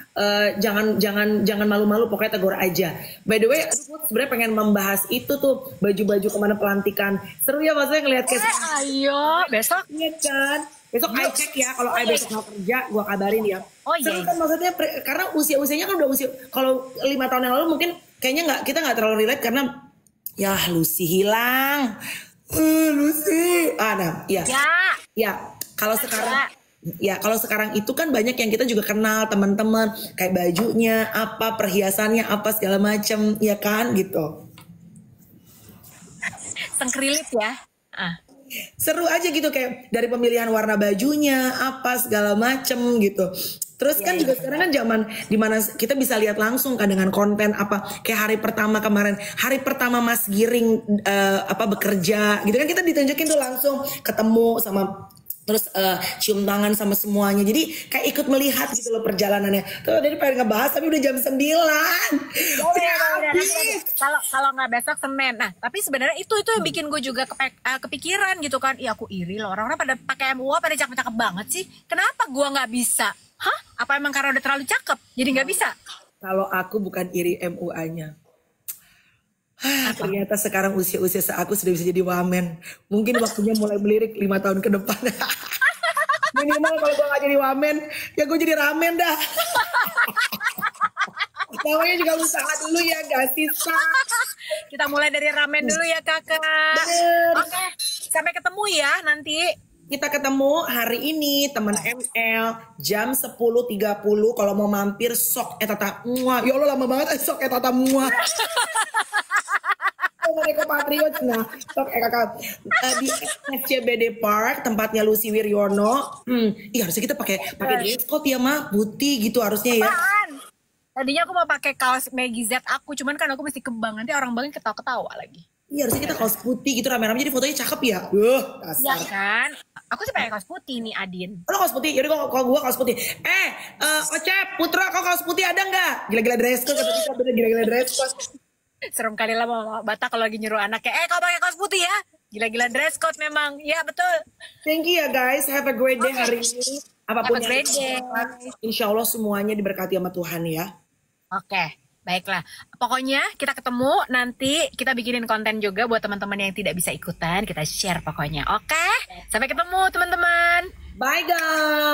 jangan malu-malu, pokoknya tegur aja. By the way, aku sebenarnya pengen membahas itu tuh, baju-baju kemana pelantikan. Seru ya maksudnya ngeliat kayak ayo besok. Iya kan. Besok I cek ya, kalau I besok mau kerja, gue kabarin ya. Seru kan maksudnya, karena usianya kan udah kalau 5 tahun yang lalu mungkin kayaknya kita nggak terlalu relate karena ya Lucy hilang, Lucy, ya kalau sekarang. Ya kalau sekarang itu kan banyak yang kita juga kenal teman-teman, kayak bajunya apa, perhiasannya apa segala macem, ya kan gitu. Sengkrilit ya. Seru aja gitu, kayak dari pemilihan warna bajunya apa segala macem gitu. Terus kan juga sekarang kan zaman dimana kita bisa lihat langsung kan dengan konten apa kayak hari pertama kemarin, hari pertama Mas Giring bekerja gitu kan, kita ditunjukin tuh langsung ketemu sama, terus cium tangan sama semuanya, jadi kayak ikut melihat gitu loh perjalanannya. Tuh dari pengen ngebahas tapi udah jam 9. Kalau nggak besok Senin. Nah, tapi sebenarnya itu yang bikin gue juga kepikiran gitu kan. Iya, aku iri loh, orang-orang pada pakai MUA pada cakep-cakep banget sih. Kenapa gue nggak bisa? Hah? Apa emang karena udah terlalu cakep jadi nggak bisa? Kalau aku bukan iri MUA-nya. Ternyata sekarang usia-usia aku sudah bisa jadi wamen. Mungkin waktunya mulai melirik 5 tahun ke depan. Minimal kalau gue gak jadi wamen, ya gue jadi ramen dah. Namanya juga usaha dulu ya, gak sih? Kita mulai dari ramen dulu ya kakak. Oke, sampai ketemu ya nanti. Kita ketemu hari ini teman ML jam 10.30. Kalau mau mampir sok tata muah. Ya Allah lama banget sok tata muah. Mereka Patriot nah sok kakak di SCBD Park tempatnya Lucy Wiryono. Iya harusnya kita pakai dress code ya mah, putih gitu harusnya ya. Apaan? Tadinya aku mau pakai kaos Maggie Z aku, cuman kan aku mesti kebang, nanti orang banget ketawa-ketawa lagi. Iya harusnya kita kaos putih gitu rame-rame jadi fotonya cakep ya. Iya kan? Aku sih pakai kaos putih nih Adin. Lo kaos putih, yaudah kalau gue kaos putih. Ocep, Putra, kau kaos putih ada nggak? Gila-gila dress code kata kita, bener gila-gila dress code. Serem kali lah Mama Bata kalau lagi nyuruh anaknya, kau pakai kaos putih ya? Gila-gila dress code memang. Iya betul. Thank you ya guys, have a great day hari ini. Apapun Have a great day. Insya Allah semuanya diberkati sama Tuhan ya. Oke, baiklah. Pokoknya kita ketemu nanti, kita bikinin konten juga buat teman-teman yang tidak bisa ikutan, kita share pokoknya. Oke? Sampai ketemu teman-teman. Bye guys.